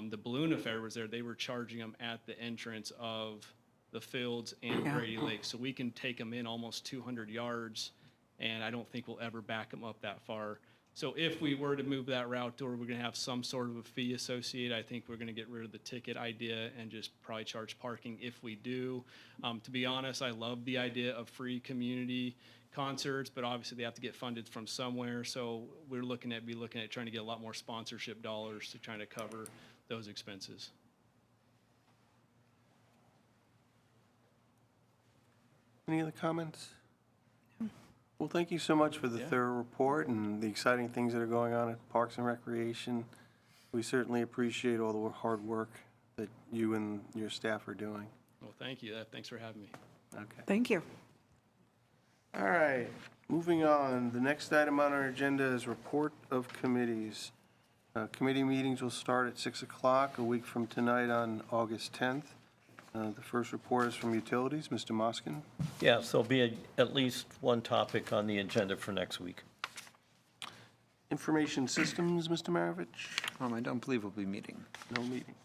the Balloon Affair was there, they were charging them at the entrance of the fields and Brady Lake. So we can take them in almost 200 yards, and I don't think we'll ever back them up that far. So if we were to move that route, or we're going to have some sort of a fee associated, I think we're going to get rid of the ticket idea and just probably charge parking if we do. To be honest, I love the idea of free community concerts, but obviously they have to get funded from somewhere. So we're looking at trying to get a lot more sponsorship dollars to trying to cover those expenses. Any other comments? Well, thank you so much for the thorough report and the exciting things that are going on at Parks and Recreation. We certainly appreciate all the hard work that you and your staff are doing. Well, thank you. Thanks for having me. Okay. Thank you. All right, moving on. The next item on our agenda is report of committees. Committee meetings will start at 6 o'clock a week from tonight on August 10th. The first report is from Utilities. Mr. Moskin. Yes, there'll be at least one topic on the agenda for next week. Information Systems, Mr. Maravich. I don't believe we'll be meeting. No meeting.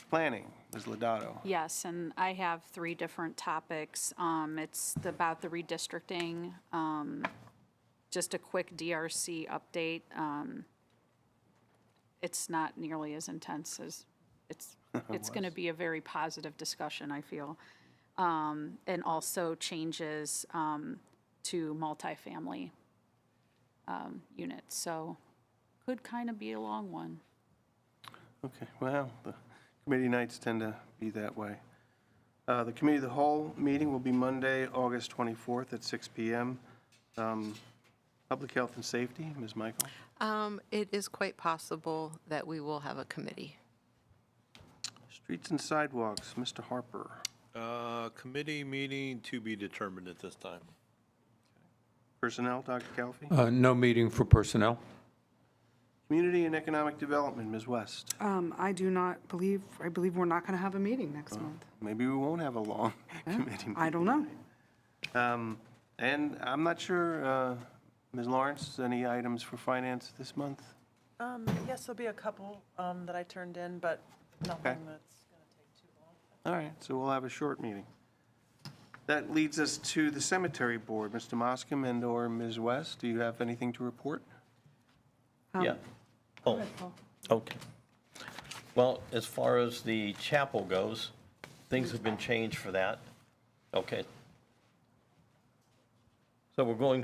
Planning, Ms. Lodato. Yes, and I have 3 different topics. It's about the redistricting, just a quick DRC update. It's not nearly as intense as it's going to be a very positive discussion, I feel. And also changes to multifamily units. So could kind of be a long one. Okay, well, the committee nights tend to be that way. The Committee of the Whole meeting will be Monday, August 24th at 6 p.m. Public Health and Safety, Ms. Michael. It is quite possible that we will have a committee. Streets and Sidewalks, Mr. Harper. Committee meeting to be determined at this time. Personnel, Dr. Calfee. No meeting for personnel. Community and Economic Development, Ms. West. I believe we're not going to have a meeting next month. Maybe we won't have a long committee meeting. I don't know. And I'm not sure, Ms. Lawrence, any items for finance this month? Yes, there'll be a couple that I turned in, but nothing that's going to take too long. All right, so we'll have a short meeting. That leads us to the Cemetery Board. Mr. Moscom and/or Ms. West, do you have anything to report? Yeah. Oh, okay. Well, as far as the chapel goes, things have been changed for that. Okay. So we're going,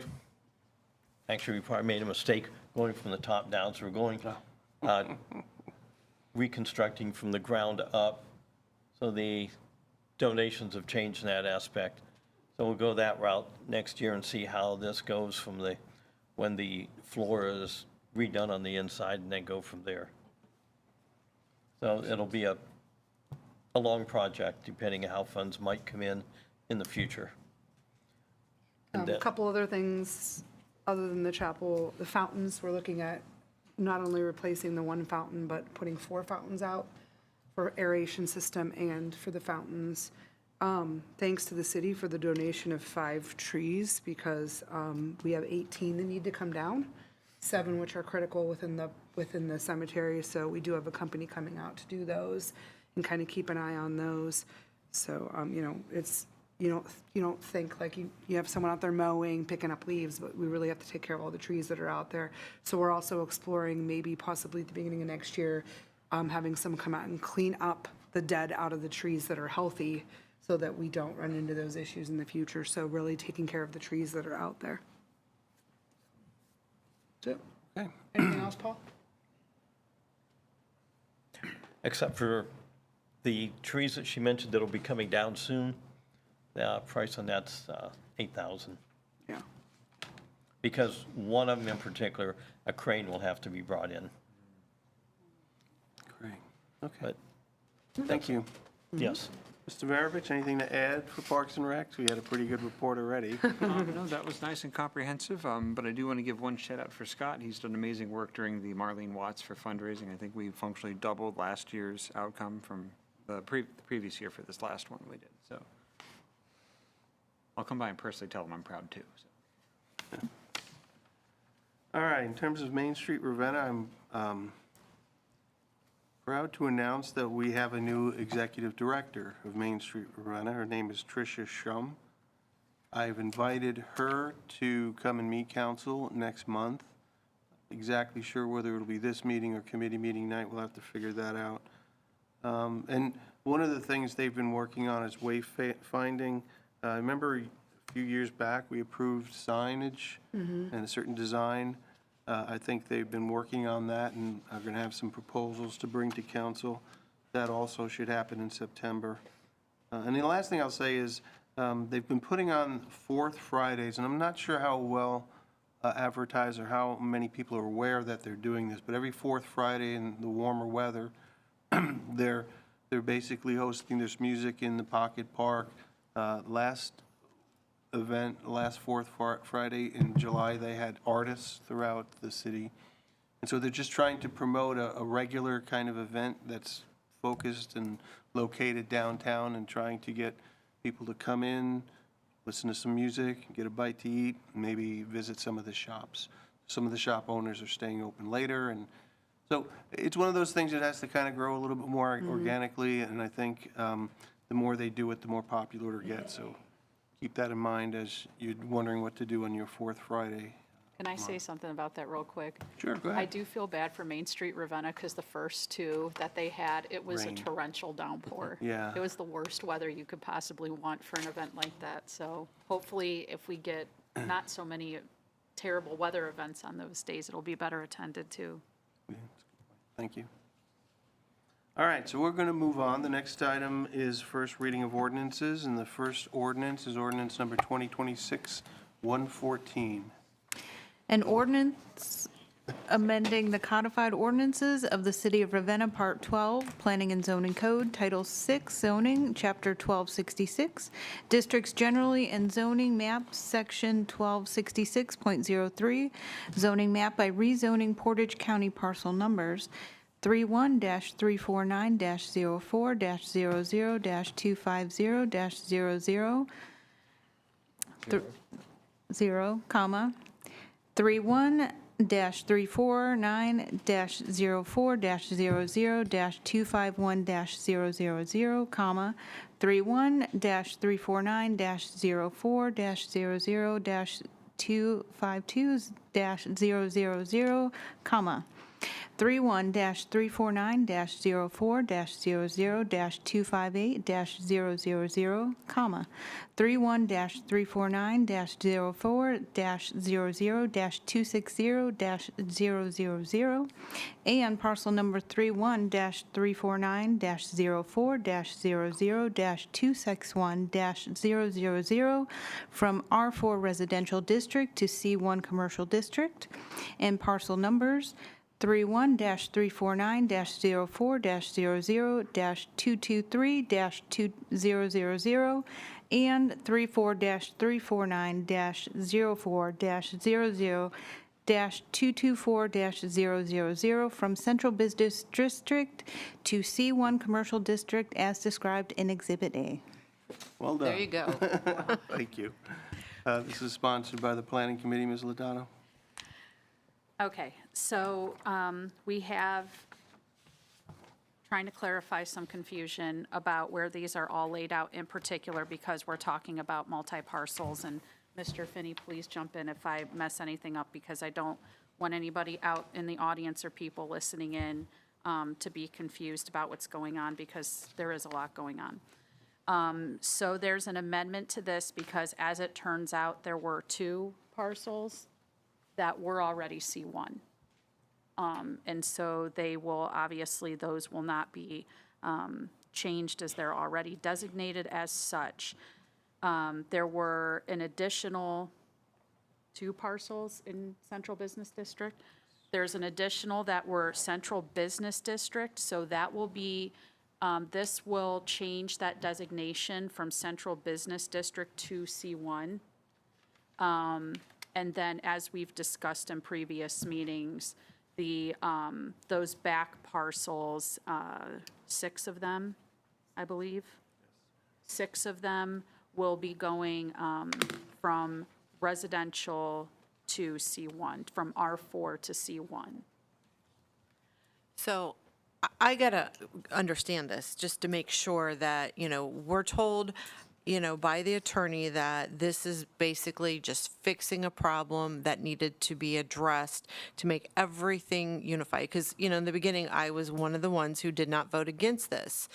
actually, we probably made a mistake going from the top down, so we're going, reconstructing from the ground up. So the donations have changed in that aspect. So we'll go that route next year and see how this goes from when the floor is redone on the inside, and then go from there. So it'll be a long project, depending on how funds might come in the future. And A that- couple other things, other than the chapel, the fountains, we're looking at not only replacing the one fountain, but putting 4 fountains out for aeration system and for the fountains. Thanks to the city for the donation of 5 trees, because we have 18 that need to come down, 7 which are critical within the cemetery. So we do have a company coming out to do those and kind of keep an eye on those. So, it's, you don't think like you have someone out there mowing, picking up leaves, but we really have to take care of all the trees that are out there. So we're also exploring maybe possibly at the beginning of next year, having someone come out and clean up the dead out of the trees that are healthy, so that we don't run into those issues in the future. So really taking care of the trees that are out there. That's it. Okay. Anything else, Paul? Except for the trees that she mentioned that'll be coming down soon, the price on that's $8,000. Yeah. Because one of them in particular, a crane will have to be brought in. Great. Okay. But Thank you. yes. Mr. Maravich, anything to add for Parks and Recs? We had a pretty good report already. No, that was nice and comprehensive, but I do want to give one shout out for Scott. He's done amazing work during the Marlene Watts for fundraising. I think we functionally doubled last year's outcome from the previous year for this last one we did. So I'll come by and personally tell him I'm proud too. So. All right, in terms of Main Street Ravenna, I'm proud to announce that we have a new executive director of Main Street Ravenna. Her name is Tricia Shum. I've invited her to come and meet council next month. Exactly sure whether it'll be this meeting or committee meeting night. We'll have to figure that out. And one of the things they've been working on is wayfinding. I remember a few years back, we approved signage and a certain design. I think they've been working on that and are going to have some proposals to bring to council. That also should happen in September. And the last thing I'll say is they've been putting on 4th Fridays, and I'm not sure how well advertised or how many people are aware that they're doing this, but every 4th Friday in the warmer weather, they're basically hosting this music in the Pocket Park. Last 4th Friday in July, they had artists throughout the city. And so they're just trying to promote a regular kind of event that's focused and located downtown, and trying to get people to come in, listen to some music, get a bite to eat, and maybe visit some of the shops. Some of the shop owners are staying open later, and so it's one of those things that has to kind of grow a little bit more organically, and I think the more they do it, the more popular it gets. So keep that in mind as you're wondering what to do on your 4th Friday. Can I say something about that real quick? Sure, go I ahead. do feel bad for Main Street Ravenna, because the first 2 that they had, it was Rain. a torrential downpour. Yeah. It was the worst weather you could possibly want for an event like that. So hopefully, if we get not so many terrible weather events on those days, it'll be better attended too. Thank you. All right, so we're going to move on. The next item is first reading of ordinances, and the first ordinance is ordinance number 2026-114. An ordinance amending the codified ordinances of the City of Ravenna, Part 12, Planning and Zoning Code, Title 6, Zoning, Chapter 1266, Districts Generally and Zoning Maps, Section 1266.03, Zoning Map by rezoning Portage County parcel numbers 31-349-04-00-250-00, 0, comma, 31-349-04-00-251-000, comma, 31-349-04-00-252-000, comma, 31-349-04-00-258-000, comma, 31-349-04-00-260-000, and parcel number 31-349-04-00-261-000 from R4 Residential District to C1 Commercial District, and parcel numbers 31-349-04-00-223-2000 and 34-349-04-00-224-000 from Central Business District to C1 Commercial District as described in Exhibit A. Well done. There you go. Thank you. This is sponsored by the Planning Committee, Ms. Lodano. Okay, so we have, trying to clarify some confusion about where these are all laid out in particular because we're talking about multi-parcels. And Mr. Finney, please jump in if I mess anything up because I don't want anybody out in the audience or people listening in to be confused about what's going on because there is a lot going on. So there's an amendment to this because as it turns out, there were 2 parcels that were already C1. And so they will, obviously, those will not be changed as they're already designated as such. There were an additional 2 parcels in Central Business District. There's an additional that were Central Business District, so that will be, this will change that designation from Central Business District to C1. And then, as we've discussed in previous meetings, those back parcels, 6 of them, I believe, 6 of them will be going from residential to C1, from R4 to C1. So I gotta understand this, just to make sure that, we're told, by the attorney that this is basically just fixing a problem that needed to be addressed to make everything unified. Because, in the beginning, I was one of the ones who did not vote against this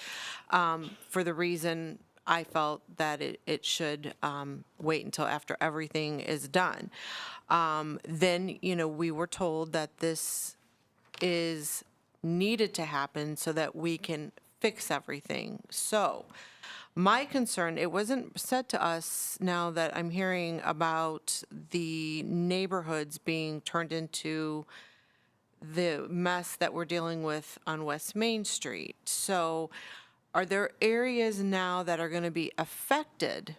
for the reason I felt that it should wait until after everything is done. Then, we were told that this is needed to happen so that we can fix everything. So my concern, it wasn't said to us now that I'm hearing about the neighborhoods being turned into the mess that we're dealing with on West Main Street. So are there areas now that are going to be affected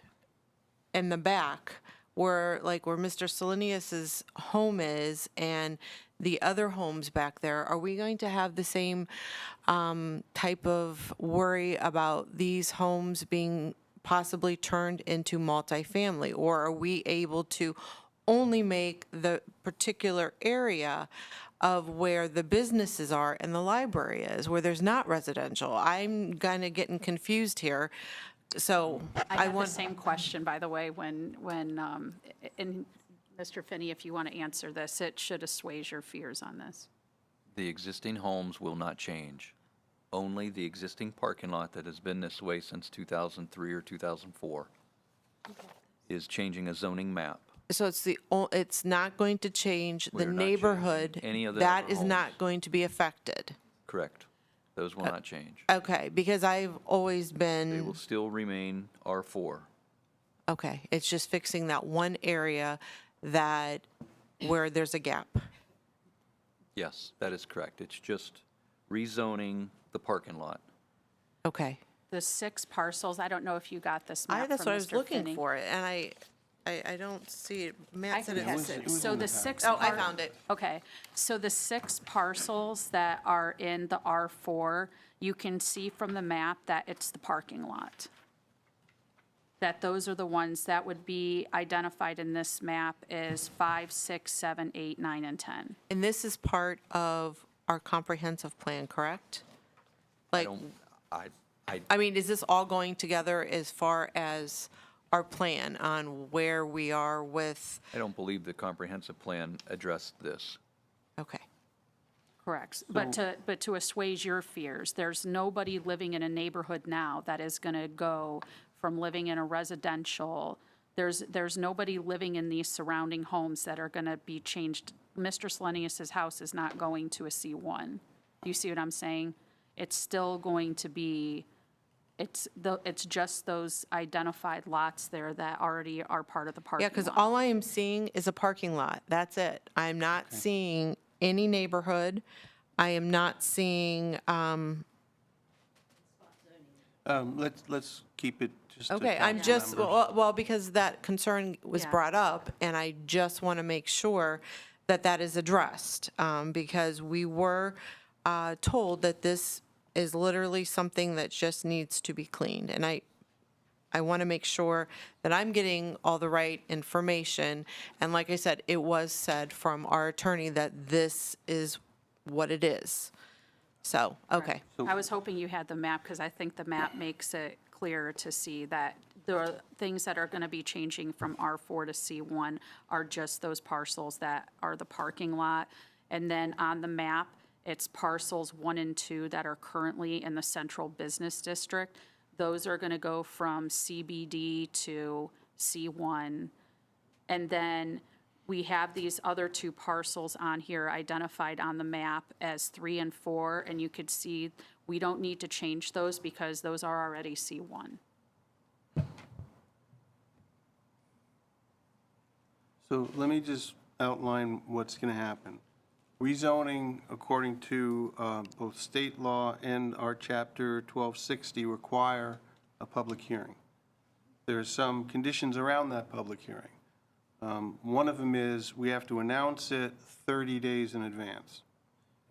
in the back where Mr. Selenius's home is and the other homes back there? Are we going to have the same type of worry about these homes being possibly turned into multifamily? Or are we able to only make the particular area of where the businesses are and the library is, where there's not residential? I'm kind of getting confused here. So I have the same question, by the way, when and Mr. Finney, if you want to answer this, it should assuage your fears on this. The existing homes will not change. Only the existing parking lot that has been this way since 2003 or 2004 is changing a zoning map. So it's not going to change the We're not neighborhood. changing any of the That other is homes. not going to be affected. Correct. Those will not change. Okay, because I've always They will been, still remain R4. okay, it's just fixing that one area where there's a gap. Yes, that is correct. It's just rezoning the parking lot. Okay. The 6 parcels, I don't know if you got this map from Mr. That's what I was looking Finney. for, and I don't see it. Matt said it can has get it. it. So the 6. Oh, I found it. Okay, so the 6 parcels that are in the R4, you can see from the map that it's the parking lot. That those are the ones that would be identified in this map as 5, 6, 7, 8, 9, and 10. And this is part of our comprehensive plan, correct? I Like, don't, I mean, is this all going together as far as our plan on where we are with, I don't believe the comprehensive plan addressed this. okay. Correct. But to assuage your fears, there's nobody living in a neighborhood now that is going to go from living in a residential, there's nobody living in these surrounding homes that are going to be changed. Mr. Selenius's house is not going to a C1. Do you see what I'm saying? It's still going to be, it's just those identified lots there that already are part of the parking Yeah, lot. because all I am seeing is a parking lot. That's it. I'm not seeing any neighborhood. I am not seeing, Let's keep it just to okay, I'm council just, members. well, because that concern was Yeah. brought up, and I just want to make sure that that is addressed, because we were told that this is literally something that just needs to be cleaned. And I want to make sure that I'm getting all the right information. And like I said, it was said from our attorney that this is what it is. So, okay. I was hoping you had the map, because I think the map makes it clear to see that the things that are going to be changing from R4 to C1 are just those parcels that are the parking lot. And then on the map, it's parcels 1 and 2 that are currently in the central business district. Those are going to go from CBD to C1. And then we have these other 2 parcels on here identified on the map as 3 and 4, and you could see we don't need to change those because those are already C1. So let me just outline what's going to happen. Rezoning, according to both state law and our Chapter 1260, require a public hearing. There are some conditions around that public hearing. One of them is we have to announce it 30 days in advance.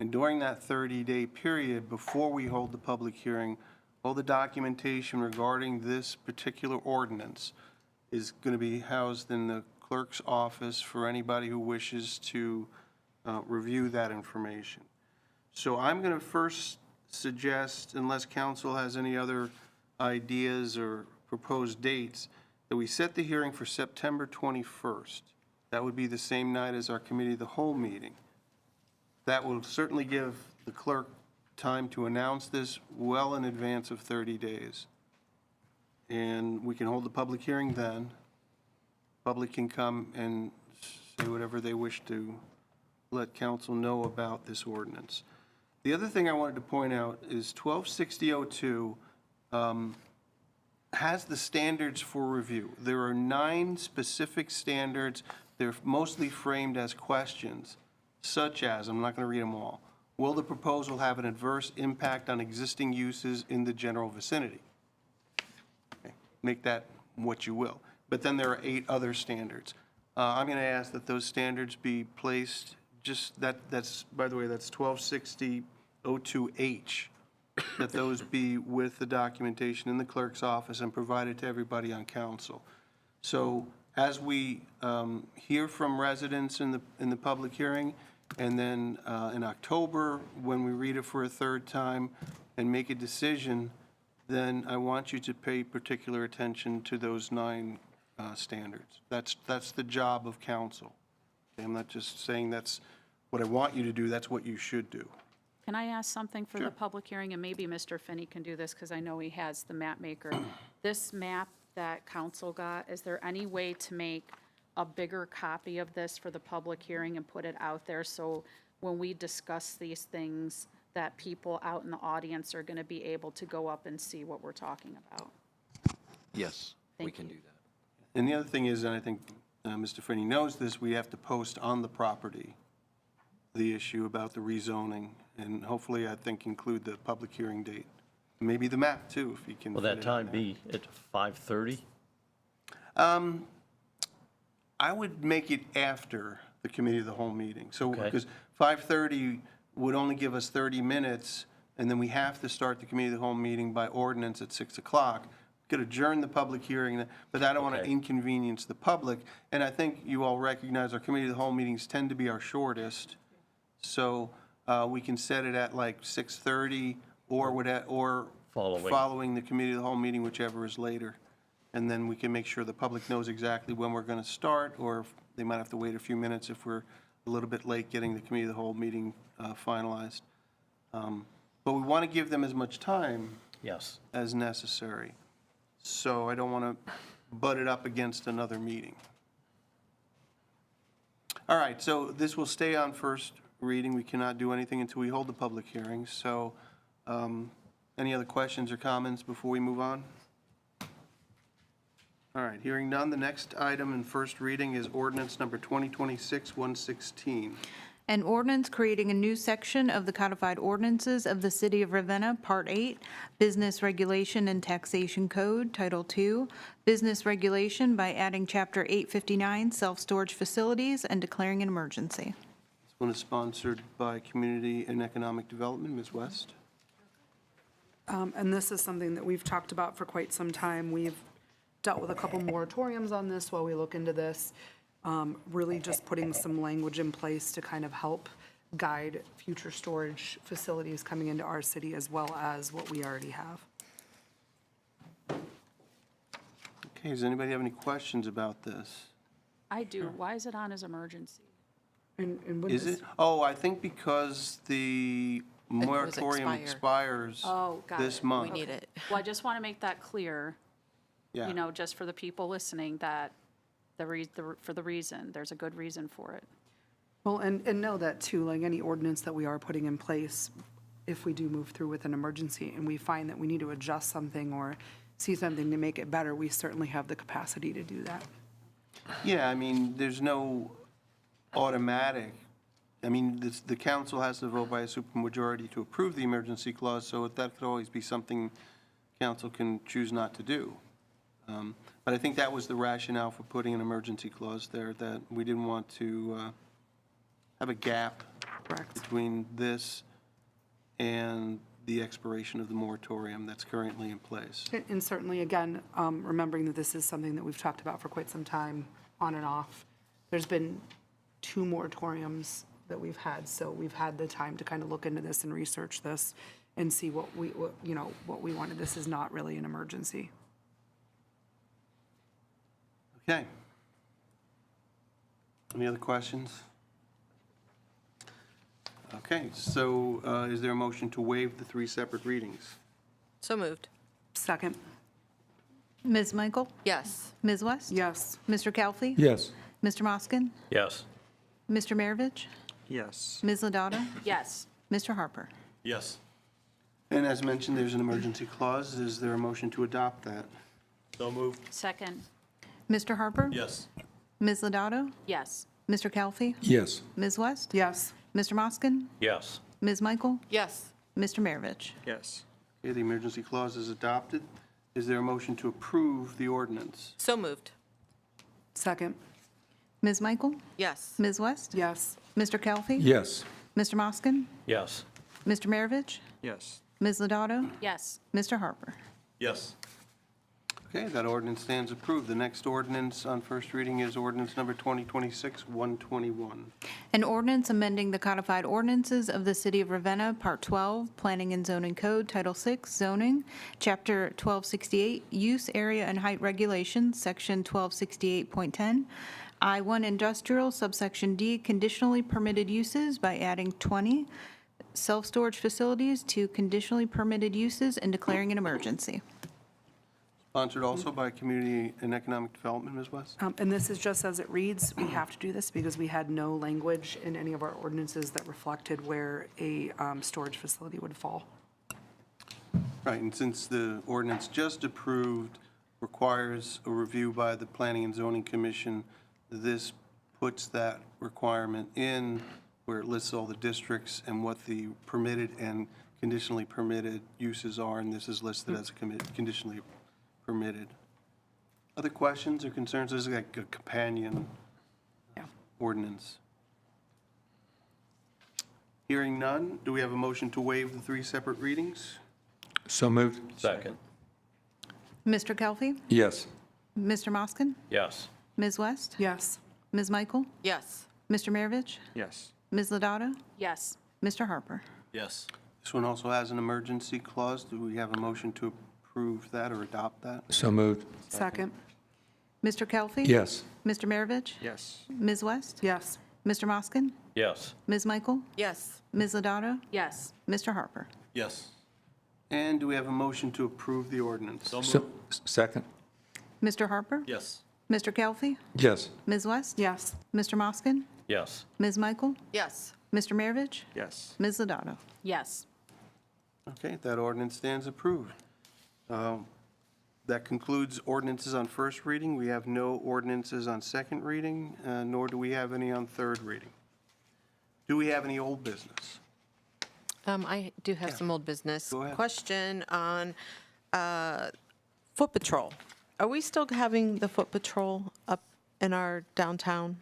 And during that 30-day period, before we hold the public hearing, all the documentation regarding this particular ordinance is going to be housed in the clerk's office for anybody who wishes to review that information. So I'm going to first suggest, unless council has any other ideas or proposed dates, that we set the hearing for September 21st. That would be the same night as our committee of the whole meeting. That will certainly give the clerk time to announce this well in advance of 30 days. And we can hold the public hearing then. Public can come and say whatever they wish to let council know about this ordinance. The other thing I wanted to point out is 126002 has the standards for review. There are 9 specific standards. They're mostly framed as questions, such as, I'm not going to read them all, will the proposal have an adverse impact on existing uses in the general vicinity? Okay, make that what you will. But then there are 8 other standards. I'm going to ask that those standards be placed, just that's, by the way, that's 1260-02H, that those be with the documentation in the clerk's office and provided to everybody on council. So as we hear from residents in the public hearing, and then in October, when we read it for a 3rd time and make a decision, then I want you to pay particular attention to those 9 standards. That's the job of council. I'm not just saying that's what I want you to do, that's what you should do. Can I ask something for the public hearing? And maybe Mr. Finney can do this, because I know he has the map maker. This map that council got, is there any way to make a bigger copy of this for the public hearing and put it out there, so when we discuss these things, that people out in the audience are going to be able to go up and see what we're talking about? Yes, we Thank can you. do that. And the other thing is, and I think Mr. Finney knows this, we have to post on the property the issue about the rezoning, and hopefully, I think, include the public hearing date. Maybe the map, too, if you can. Will fit that it time in there. be at 5:30? I would make it after the committee of the whole meeting. So, Okay. because 5:30 would only give us 30 minutes, and then we have to start the committee of the whole meeting by ordinance at 6 o'clock. Could adjourn the public hearing, but I don't want to Okay. inconvenience the public. And I think you all recognize our committee of the whole meetings tend to be our shortest. So we can set it at like 6:30 or following the committee of the whole meeting, whichever is later. And then we can make sure the public knows exactly when we're going to start, or if they might have to wait a few minutes if we're a little bit late getting the committee of the whole meeting finalized. But we want to give them as much time Yes. as necessary. So I don't want to butt it up against another meeting. All right, so this will stay on first reading. We cannot do anything until we hold the public hearing. So any other questions or comments before we move on? All right, hearing none, the next item in first reading is ordinance number 2026-116. An ordinance creating a new section of the codified ordinances of the City of Ravenna, Part 8, Business Regulation and Taxation Code, Title II, Business Regulation by adding Chapter 859, Self-Storage Facilities, and declaring an emergency. This one is sponsored by Community and Economic Development. Ms. West? And this is something that we've talked about for quite some time. We've dealt with a couple moratoriums on this while we look into this. Really just putting some language in place to kind of help guide future storage facilities coming into our city as well as what we already have. Okay, does anybody have any questions about this? I do. Why is it on as emergency? And when Is this- it? Oh, I think because the was moratorium expired. expires Oh, got it. this month. We need it. Well, I just want to make that clear, Yeah. you know, just for the people listening, that for the reason, there's a good reason for it. Well, and know that too, like any ordinance that we are putting in place, if we do move through with an emergency and we find that we need to adjust something or see something to make it better, we certainly have the capacity to do that. Yeah, I mean, there's no automatic, I mean, the council has to vote by a supermajority to approve the emergency clause, so that could always be something council can choose not to do. But I think that was the rationale for putting an emergency clause there, that we didn't want to have a gap between this and the expiration of the moratorium that's currently in place. And certainly, again, remembering that this is something that we've talked about for quite some time, on and off. There's been 2 moratoriums that we've had, so we've had the time to kind of look into this and research this and see what we wanted. This is not really an emergency. Okay. Any other questions? Okay, so is there a motion to waive the 3 separate readings? So moved. Second. Ms. Michael? Yes. Ms. West? Yes. Mr. Calfee? Yes. Mr. Moskin? Yes. Mr. Maravich? Yes. Ms. Ladato? Yes. Mr. Harper? Yes. And as mentioned, there's an emergency clause. Is there a motion to adopt that? So moved. Second. Mr. Harper? Yes. Ms. Ladato? Yes. Mr. Calfee? Yes. Ms. West? Yes. Mr. Moskin? Yes. Ms. Michael? Yes. Mr. Maravich? Yes. Okay, the emergency clause is adopted. Is there a motion to approve the ordinance? So moved. Second. Ms. Michael? Yes. Ms. West? Yes. Mr. Calfee? Yes. Mr. Moskin? Yes. Mr. Maravich? Yes. Ms. Ladato? Yes. Mr. Harper? Yes. Okay, that ordinance stands approved. The next ordinance on first reading is ordinance number 2026-121. An ordinance amending the codified ordinances of the City of Ravenna, Part 12, Planning and Zoning Code, Title VI, Zoning, Chapter 1268, Use, Area, and Height Regulations, Section 1268.10, I-1 Industrial, subsection D, Conditionally Permitted Uses by adding 20 self-storage facilities to conditionally permitted uses and declaring an emergency. Sponsored also by Community and Economic Development, Ms. West? And this is just as it reads. We have to do this because we had no language in any of our ordinances that reflected where a storage facility would fall. Right, and since the ordinance just approved requires a review by the Planning and Zoning Commission, this puts that requirement in where it lists all the districts and what the permitted and conditionally permitted uses are, and this is listed as conditionally permitted. Other questions or concerns? This is like a companion ordinance. Hearing none, do we have a motion to waive the 3 separate readings? So moved. Second. Mr. Calfee? Yes. Mr. Moskin? Yes. Ms. West? Yes. Ms. Michael? Yes. Mr. Maravich? Yes. Ms. Ladato? Yes. Mr. Harper? Yes. This one also has an emergency clause. Do we have a motion to approve that or adopt that? So moved. Second. Mr. Calfee? Yes. Mr. Maravich? Yes. Ms. West? Yes. Mr. Moskin? Yes. Ms. Michael? Yes. Ms. Lodato? Yes. Mr. Harper? Yes. And do we have a motion to approve the ordinance? Second? Mr. Harper? Yes. Mr. Kelfi? Yes. Ms. West? Yes. Mr. Moskin? Yes. Ms. Michael? Yes. Mr. Maravich? Yes. Ms. Lodato? Yes. Okay, that ordinance stands approved. That concludes ordinances on first reading. We have no ordinances on second reading, nor do we have any on third reading. Do we have any old business? I do have some old business. Go ahead. Question on foot patrol. Are we still having the foot patrol up in our downtown?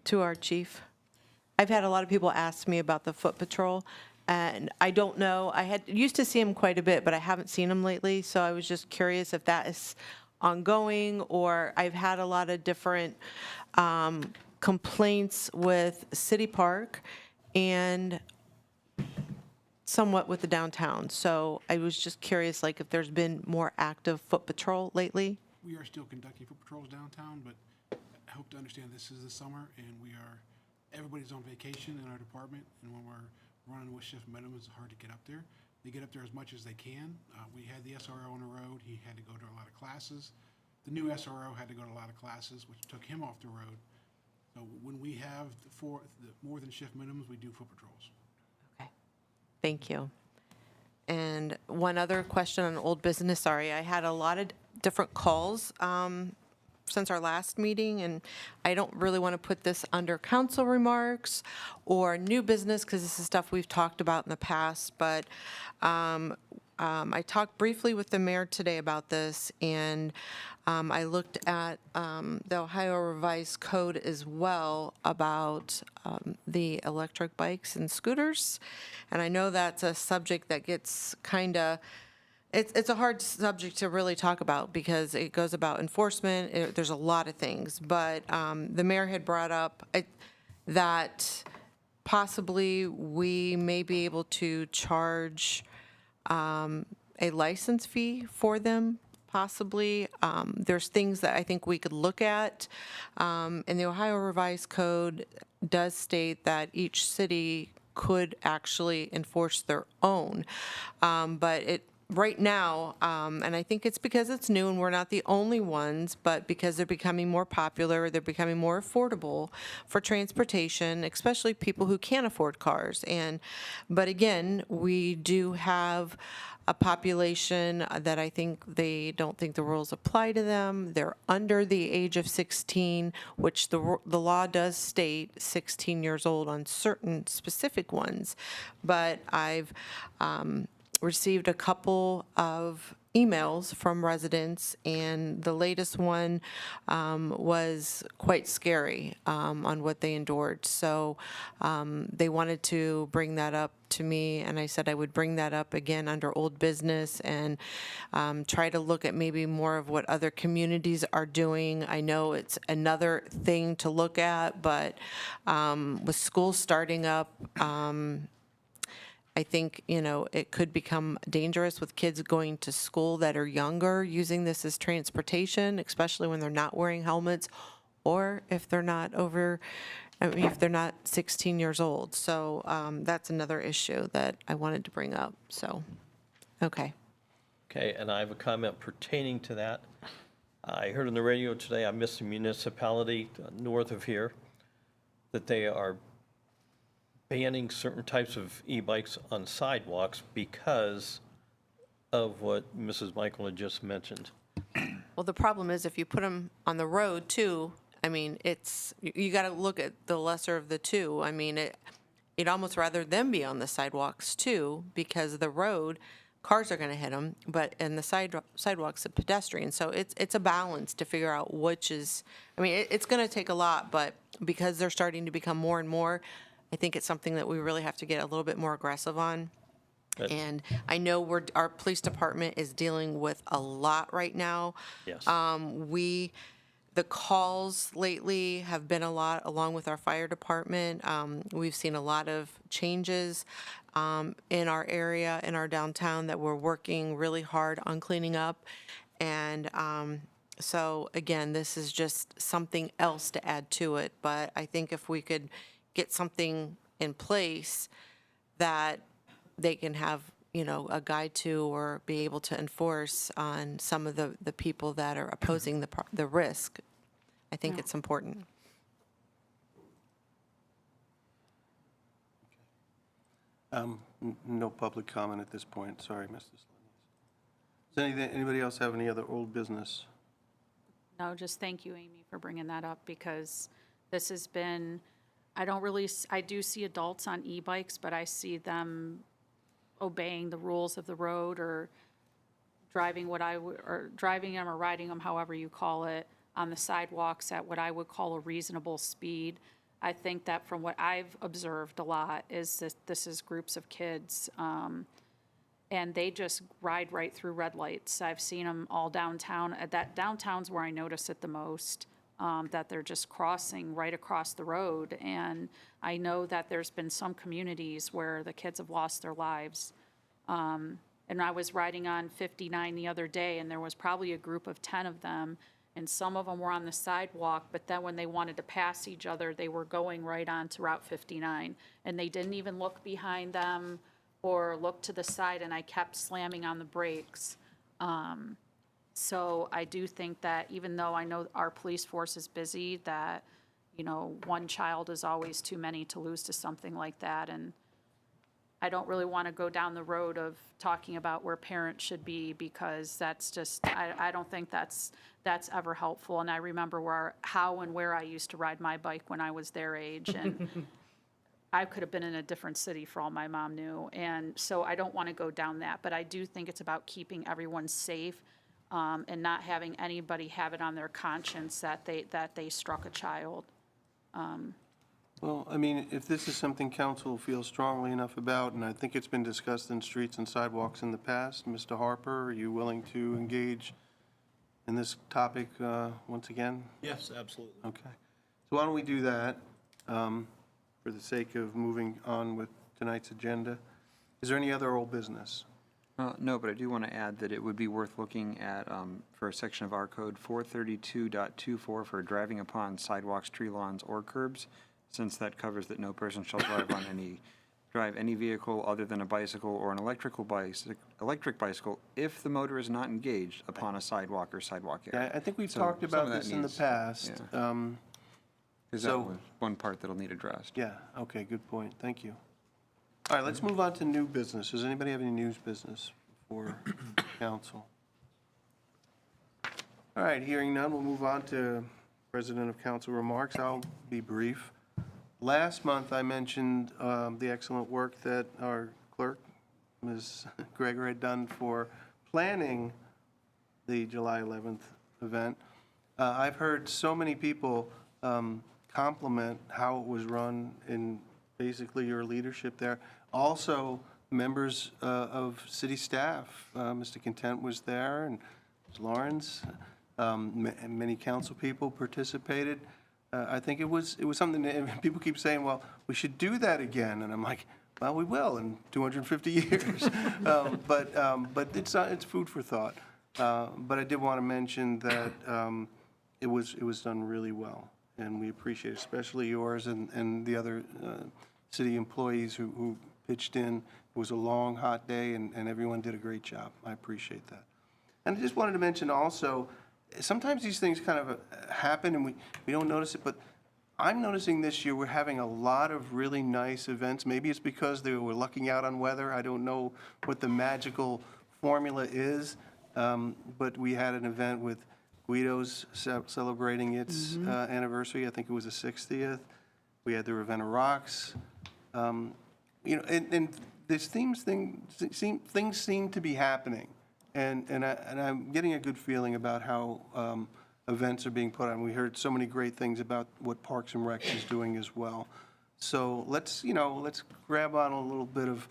To our chief? I've had a lot of people ask me about the foot patrol, and I don't know. I used to see him quite a bit, but I haven't seen him lately, so I was just curious if that is ongoing, or I've had a lot of different complaints with City Park and somewhat with the downtown. So I was just curious, like, if there's been more active foot patrol lately? We are still conducting foot patrols downtown, but I hope to understand this is the summer, and everybody's on vacation in our department, and when we're running with shift minimum, it's hard to get up there. They get up there as much as they can. We had the SRO on the road. He had to go to a lot of classes. The new SRO had to go to a lot of classes, which took him off the road. So when we have more than shift minimums, we do foot patrols. Okay, thank you. And one other question on old business, sorry, I had a lot of different calls since our last meeting, and I don't really want to put this under council remarks or new business because this is stuff we've talked about in the past, but I talked briefly with the mayor today about this, and I looked at the Ohio Revised Code as well about the electric bikes and scooters, and I know that's a subject that gets kind of it's a hard subject to really talk about because it goes about enforcement. There's a lot of things, but the mayor had brought up that possibly we may be able to charge a license fee for them. Possibly, there's things that I think we could look at. And the Ohio Revised Code does state that each city could actually enforce their own, but right now, and I think it's because it's new and we're not the only ones, but because they're becoming more popular, they're becoming more affordable for transportation, especially people who can't afford cars. But again, we do have a population that I think they don't think the rules apply to them. They're under the age of 16, which the law does state 16 years old on certain specific ones. But I've received a couple of emails from residents, and the latest one was quite scary on what they endured. So they wanted to bring that up to me, and I said I would bring that up again under old business and try to look at maybe more of what other communities are doing. I know it's another thing to look at, but with schools starting up, I think, it could become dangerous with kids going to school that are younger, using this as transportation, especially when they're not wearing helmets, or if they're not if they're not 16 years old. So that's another issue that I wanted to bring up. So, okay. Okay, and I have a comment pertaining to that. I heard on the radio today, I missed a municipality north of here, that they are banning certain types of e-bikes on sidewalks because of what Mrs. Michael had just mentioned. Well, the problem is if you put them on the road too, I mean, you got to look at the lesser of the two. I mean, you'd almost rather them be on the sidewalks too, because the road, cars are going to hit them, but in the sidewalks, a pedestrian. So it's a balance to figure out which is, I mean, it's going to take a lot, but because they're starting to become more and more, I think it's something that we really have to get a little bit more aggressive on. And I know our police department is dealing with a lot right now. Yes. The calls lately have been a lot, along with our fire department. We've seen a lot of changes in our area, in our downtown, that we're working really hard on cleaning up. And So again, this is just something else to add to it, but I think if we could get something in place that they can have, you know, a guide to or be able to enforce on some of the people that are opposing the risk, I think it's important. No public comment at this point. Sorry, Mr. Slenius. Does anybody else have any other old business? No, just thank you, Amy, for bringing that up, because this has been, I do see adults on e-bikes, but I see them obeying the rules of the road or driving driving them or riding them, however you call it, on the sidewalks at what I would call a reasonable speed. I think that from what I've observed a lot is that this is groups of kids, and they just ride right through red lights. I've seen them all downtown. Downtown's where I notice it the most, that they're just crossing right across the road. And I know that there's been some communities where the kids have lost their lives. And I was riding on 59 the other day, and there was probably a group of 10 of them, and some of them were on the sidewalk, but then when they wanted to pass each other, they were going right on to Route 59. And they didn't even look behind them or look to the side, and I kept slamming on the brakes. So I do think that even though I know our police force is busy, that, you know, one child is always too many to lose to something like that. And I don't really want to go down the road of talking about where parents should be, because that's just, I don't think that's ever helpful. And I remember how and where I used to ride my bike when I was their age, and I could have been in a different city for all my mom knew. And so I don't want to go down that, but I do think it's about keeping everyone safe, and not having anybody have it on their conscience that they struck a child. Well, I mean, if this is something council feels strongly enough about, and I think it's been discussed in Streets and Sidewalks in the past, Mr. Harper, are you willing to engage in this topic once again? Yes, absolutely. Okay. So why don't we do that for the sake of moving on with tonight's agenda? Is there any other old business? No, but I do want to add that it would be worth looking at, for a section of our code, 432.24 for driving upon sidewalks, tree lawns, or curbs, since that covers that no person shall drive any vehicle other than a bicycle or an electric bicycle if the motor is not engaged upon a sidewalk or sidewalk area. Yeah, I think we've So talked some about of that this in the needs- past. yeah. Because that So- was one part that'll need addressed. Yeah, okay, good point. Thank you. All right, let's move on to new business. Does anybody have any news business for council? All right, hearing none, we'll move on to President of Council remarks. I'll be brief. Last month, I mentioned the excellent work that our clerk, Ms. Greger, had done for planning the July 11th event. I've heard so many people compliment how it was run in basically your leadership there. Also, members of city staff, Mr. Content was there, and Ms. Lawrence, and many council people participated. I think it was something that people keep saying, well, we should do that again, and I'm like, well, we will in 250 years. But it's food for thought. But I did want to mention that it was done really well, and we appreciate it, especially yours and the other city employees who pitched in. It was a long, hot day, and everyone did a great job. I appreciate that. And I just wanted to mention also, sometimes these things kind of happen and we don't notice it, but I'm noticing this year we're having a lot of really nice events. Maybe it's because they were lucking out on weather. I don't know what the magical formula is, but we had an event with Guido's celebrating its anniversary. I think it was the 60th. We had the Ravenna Rocks. You know, and things seem to be happening. And I'm getting a good feeling about how events are being put on. We heard so many great things about what Parks and Rec is doing as well. So let's grab on a little bit of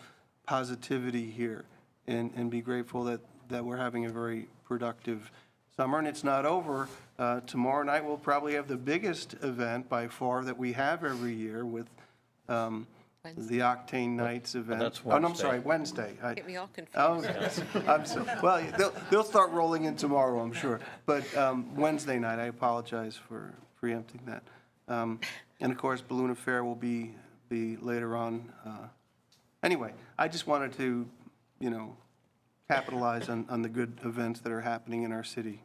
positivity here and be grateful that we're having a very productive summer. And it's not over. Tomorrow night we'll probably have the biggest event by far that we have every year with Wednesday. the Octane Nights event. that's Oh, no, I'm Wednesday. sorry, Wednesday. Get me all confused. Oh, I'm so, well, they'll start rolling in tomorrow, I'm sure. But Wednesday night, I apologize for preempting that. And of course, Balloon Affair will be later on. Anyway, I just wanted to, capitalize on the good events that are happening in our city.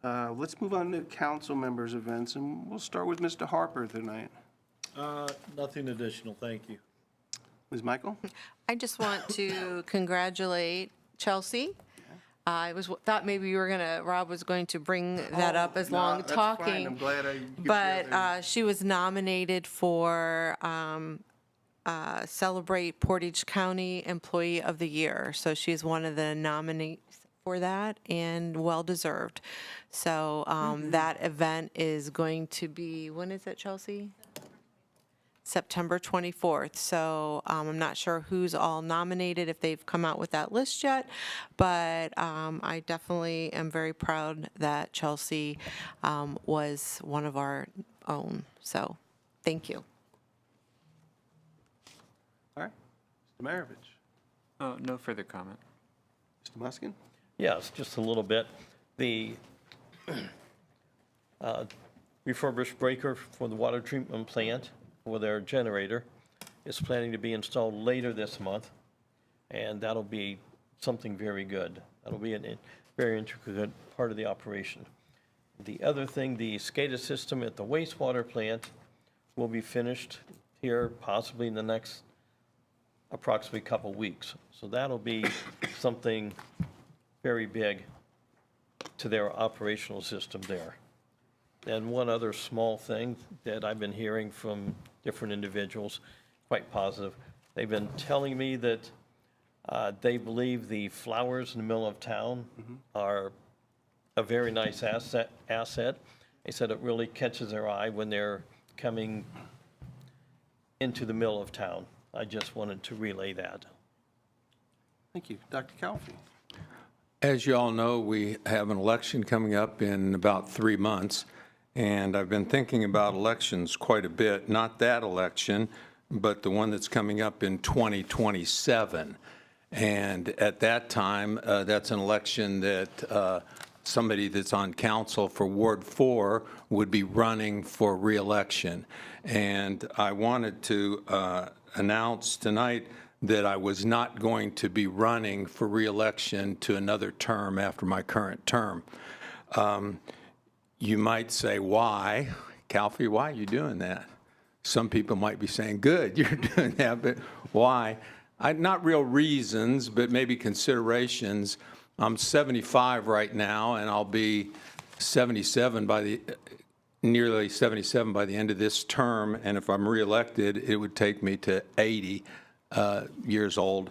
Let's move on to council members' events, and we'll start with Mr. Harper tonight. Nothing additional, thank you. Ms. Michael? I just want to congratulate Chelsea. I thought maybe Rob was going to bring that up as No, long that's talking. fine. I'm glad I could share But that. she was nominated for Celebrate Portage County Employee of the Year. So she's one of the nominees for that, and well-deserved. So that event is going to be, when is it, Chelsea? September 24th. So I'm not sure who's all nominated, if they've come out with that list yet, but I definitely am very proud that Chelsea was one of our own. So thank you. All right. Mr. Maravich? Oh, no further comment. Mr. Muskin? Yes, just a little bit. The refurbished breaker for the water treatment plant for their generator is planning to be installed later this month, and that'll be something very good. That'll be a very intricate part of the operation. The other thing, the SCADA system at the wastewater plant will be finished here possibly in the next approximately couple weeks. So that'll be something very big to their operational system there. And one other small thing that I've been hearing from different individuals, quite positive, they've been telling me that they believe the flowers in the middle of town are a very nice asset. They said it really catches their eye when they're coming into the middle of town. I just wanted to relay that. Thank you. Dr. Calfee? As you all know, we have an election coming up in about 3 months, and I've been thinking about elections quite a bit. Not that election, but the one that's coming up in 2027. And at that time, that's an election that somebody that's on council for Ward 4 would be running for reelection. And I wanted to announce tonight that I was not going to be running for reelection to another term after my current term. You might say, why? Calfee, why are you doing that? Some people might be saying, good, you're doing that, but why? Not real reasons, but maybe considerations. I'm 75 right now, and I'll be 77 nearly 77 by the end of this term, and if I'm reelected, it would take me to 80 years old.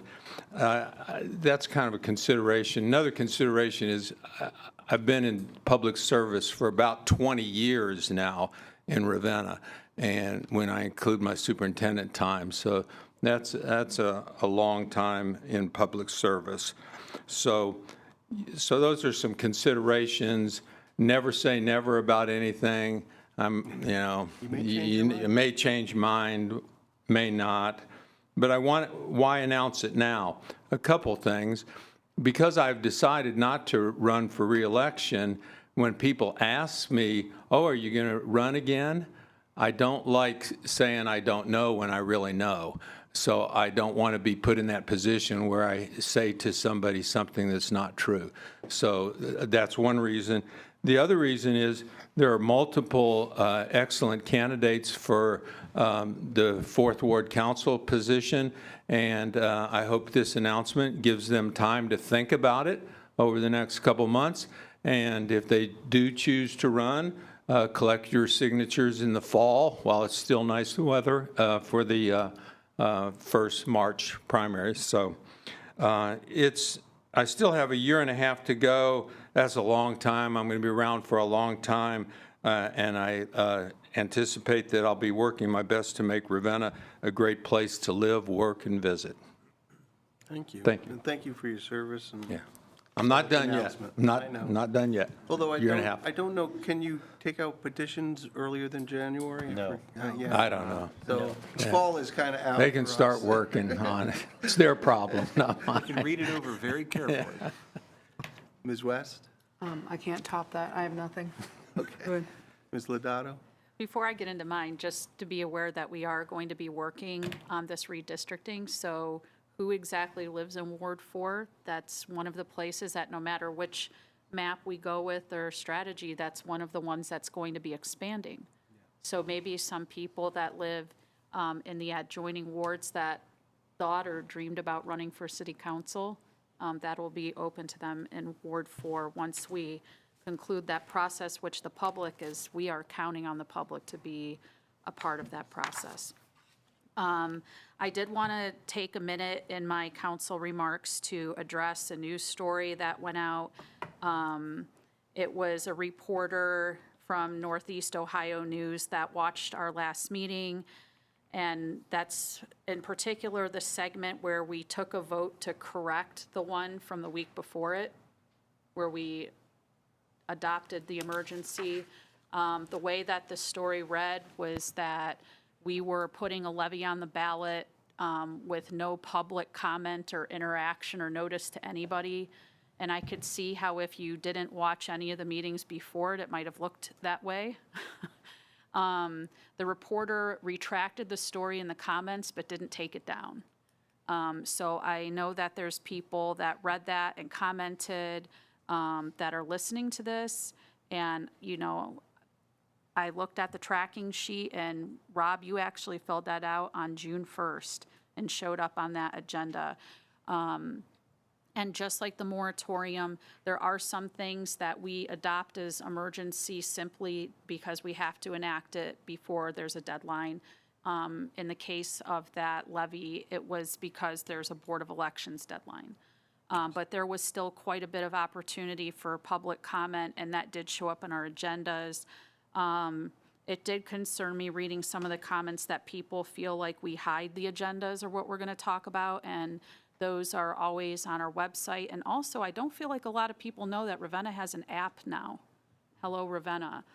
That's kind of a consideration. Another consideration is I've been in public service for about 20 years now in Ravenna, and when I include my superintendent time, so that's a long time in public service. So those are some considerations. Never say never about anything. You may change your mind, may not. But why announce it now? A couple things. Because I've decided not to run for reelection, when people ask me, oh, are you going to run again? I don't like saying I don't know when I really know. So I don't want to be put in that position where I say to somebody something that's not true. So that's one reason. The other reason is there are multiple excellent candidates for the Fourth Ward Council position, and I hope this announcement gives them time to think about it over the next couple months. And if they do choose to run, collect your signatures in the fall while it's still nice weather for the first March primaries. So I still have a year and a half to go. That's a long time. I'm going to be around for a long time, and I anticipate that I'll be working my best to make Ravenna a great place to live, work, and visit. Thank you. Thank you. And thank you for your service. And Yeah. I'm not done yet. announcement. I'm I know. not done yet. Although Year and a half. I don't know, can you take out petitions earlier than January? No. Yeah. I don't know. So Yeah. fall is kind of out. They can for start us. working on it. It's their problem, not You can mine. read it over very carefully. Ms. West? I can't top that. I have nothing. Okay. Ms. Lodato? Before I get into mine, just to be aware that we are going to be working on this redistricting, so who exactly lives in Ward 4, that's one of the places that no matter which map we go with or strategy, that's one of the ones that's going to be expanding. So maybe some people that live in the adjoining wards that thought or dreamed about running for city council, that will be open to them in Ward 4 once we conclude that process, which the public is, we are counting on the public to be a part of that process. I did want to take a minute in my council remarks to address a news story that went out. It was a reporter from Northeast Ohio News that watched our last meeting, and that's in particular the segment where we took a vote to correct the one from the week before it, where we adopted the emergency. The way that the story read was that we were putting a levy on the ballot with no public comment or interaction or notice to anybody. And I could see how if you didn't watch any of the meetings before it, it might have looked that way. The reporter retracted the story in the comments but didn't take it down. So I know that there's people that read that and commented that are listening to this. And, you know, I looked at the tracking sheet, and Rob, you actually filled that out on June 1st and showed up on that agenda. And just like the moratorium, there are some things that we adopt as emergency simply because we have to enact it before there's a deadline. In the case of that levy, it was because there's a Board of Elections deadline. But there was still quite a bit of opportunity for public comment, and that did show up in our agendas. It did concern me reading some of the comments that people feel like we hide the agendas or what we're going to talk about, and those are always on our website. And also, I don't feel like a lot of people know that Ravenna has an app now, Hello Ravenna.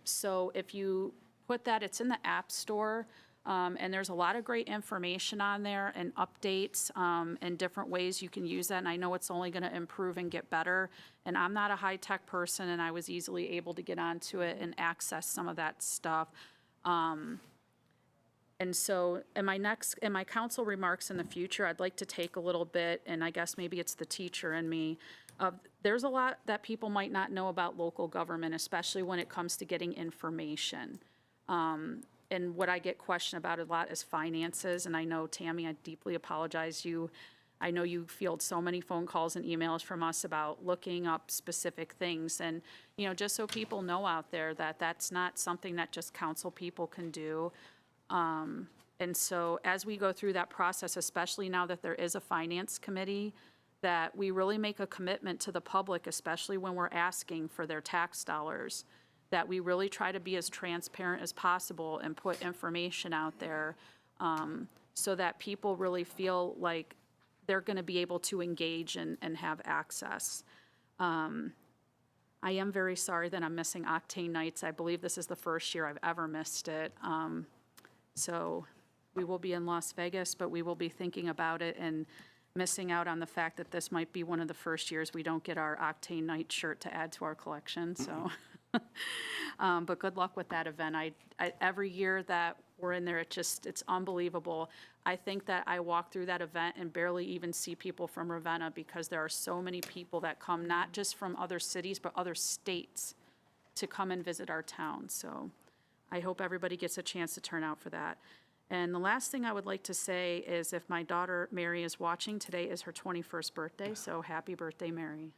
So if you put that, it's in the App Store, and there's a lot of great information on there and updates and different ways you can use that. And I know it's only going to improve and get better. And I'm not a high-tech person, and I was easily able to get onto it and access some of that stuff. And so in my council remarks in the future, I'd like to take a little bit, and I guess maybe it's the teacher in me, there's a lot that people might not know about local government, especially when it comes to getting information. And what I get questioned about a lot is finances. And I know, Tammy, I deeply apologize. I know you field so many phone calls and emails from us about looking up specific things. And, you know, just so people know out there that that's not something that just council people can do. And so as we go through that process, especially now that there is a finance committee, that we really make a commitment to the public, especially when we're asking for their tax dollars, that we really try to be as transparent as possible and put information out there so that people really feel like they're going to be able to engage and have access. I am very sorry that I'm missing Octane Nights. I believe this is the first year I've ever missed it. So we will be in Las Vegas, but we will be thinking about it and missing out on the fact that this might be one of the first years we don't get our Octane Night shirt to add to our collection, so. But good luck with that event. Every year that we're in there, it's unbelievable. I think that I walk through that event and barely even see people from Ravenna because there are so many people that come, not just from other cities, but other states to come and visit our town. So I hope everybody gets a chance to turn out for that. And the last thing I would like to say is if my daughter Mary is watching, today is her 21st birthday, so happy birthday, Mary.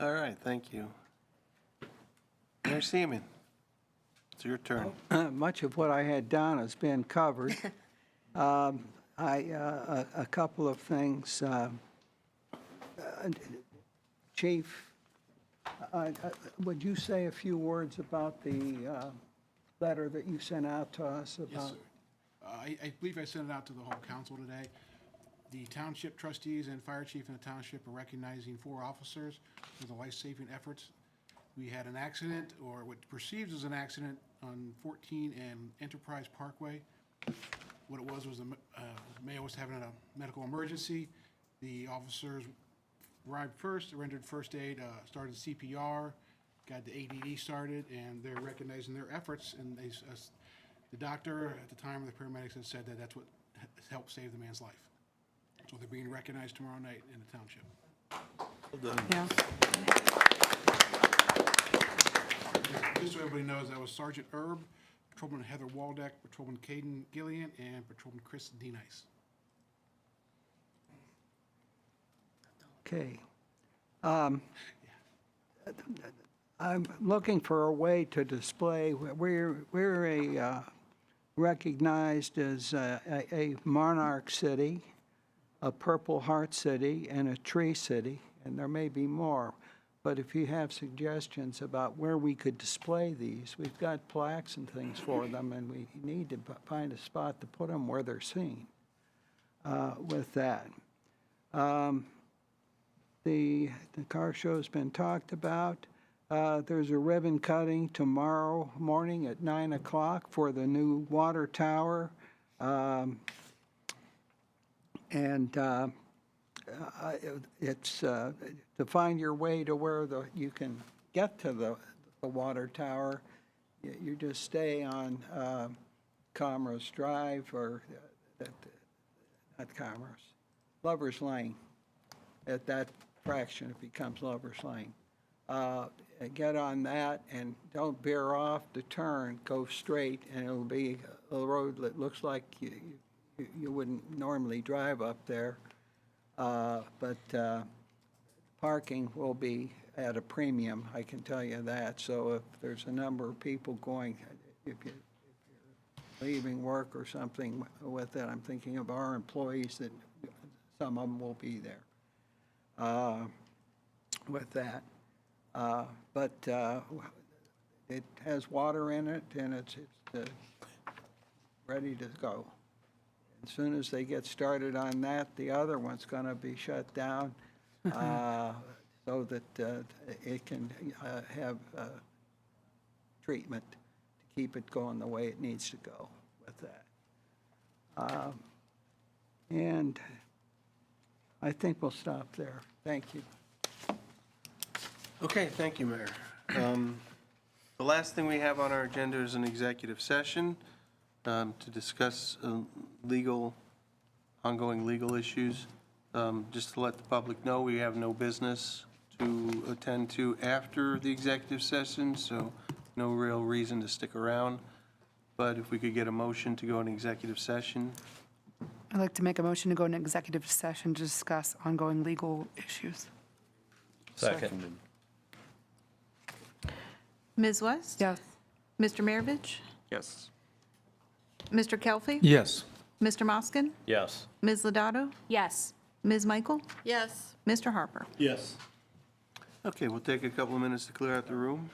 All right, thank you. Mayor Seaman, it's your turn. Much of what I had down has been covered. A couple of things. Chief, would you say a few words about the letter that you sent out to us about? Yes, sir. I believe I sent it out to the whole council today. The township trustees and fire chief in the township are recognizing 4 officers for the life-saving efforts. We had an accident, or what perceived as an accident, on 14 and Enterprise Parkway. What it was the male was having a medical emergency. The officers arrived first, rendered first aid, started CPR, got the AED started, and they're recognizing their efforts. And the doctor at the time, the paramedics had said that that's what helped save the man's life. So they're being recognized tomorrow night in the township. Yeah. Just so everybody knows, that was Sergeant Erb, Patrolman Heather Waldeck, Patrolman Caden Gillian, and Patrolman Chris Denice. Okay. I'm looking for a way to display, we're recognized as a monarch city, a Purple Heart city, and a tree city, and there may be more. But if you have suggestions about where we could display these, we've got plaques and things for them, and we need to find a spot to put them where they're seen with that. The car show's been talked about. There's a ribbon cutting tomorrow morning at 9 o'clock for the new water tower. It's to find your way to where you can get to the water tower. You just stay on Commerce Drive, or not Commerce, Lover's Lane. At that fraction, it becomes Lover's Lane. Get on that and don't veer off the turn. Go straight, and it'll be a road that looks like you wouldn't normally drive up there. But parking will be at a premium, I can tell you that. So if there's a number of people going, if you're leaving work or something with it, I'm thinking of our employees, that some of them will be there with that. But it has water in it, and it's ready to go. As soon as they get started on that, the other one's going to be shut down so that it can have treatment to keep it going the way it needs to go with that. And I think we'll stop there. Thank you. Okay, thank you, Mayor. The last thing we have on our agenda is an executive session to discuss ongoing legal issues. Just to let the public know, we have no business to attend to after the executive session, so no real reason to stick around. But if we could get a motion to go in executive session. I'd like to make a motion to go into executive session to discuss ongoing legal issues. Second. Ms. West? Yes. Mr. Maravich? Yes. Mr. Kelfi? Yes. Mr. Moskin? Yes. Ms. Lodato? Yes. Ms. Michael? Yes. Mr. Harper? Yes. Okay, we'll take a couple of minutes to clear out the room.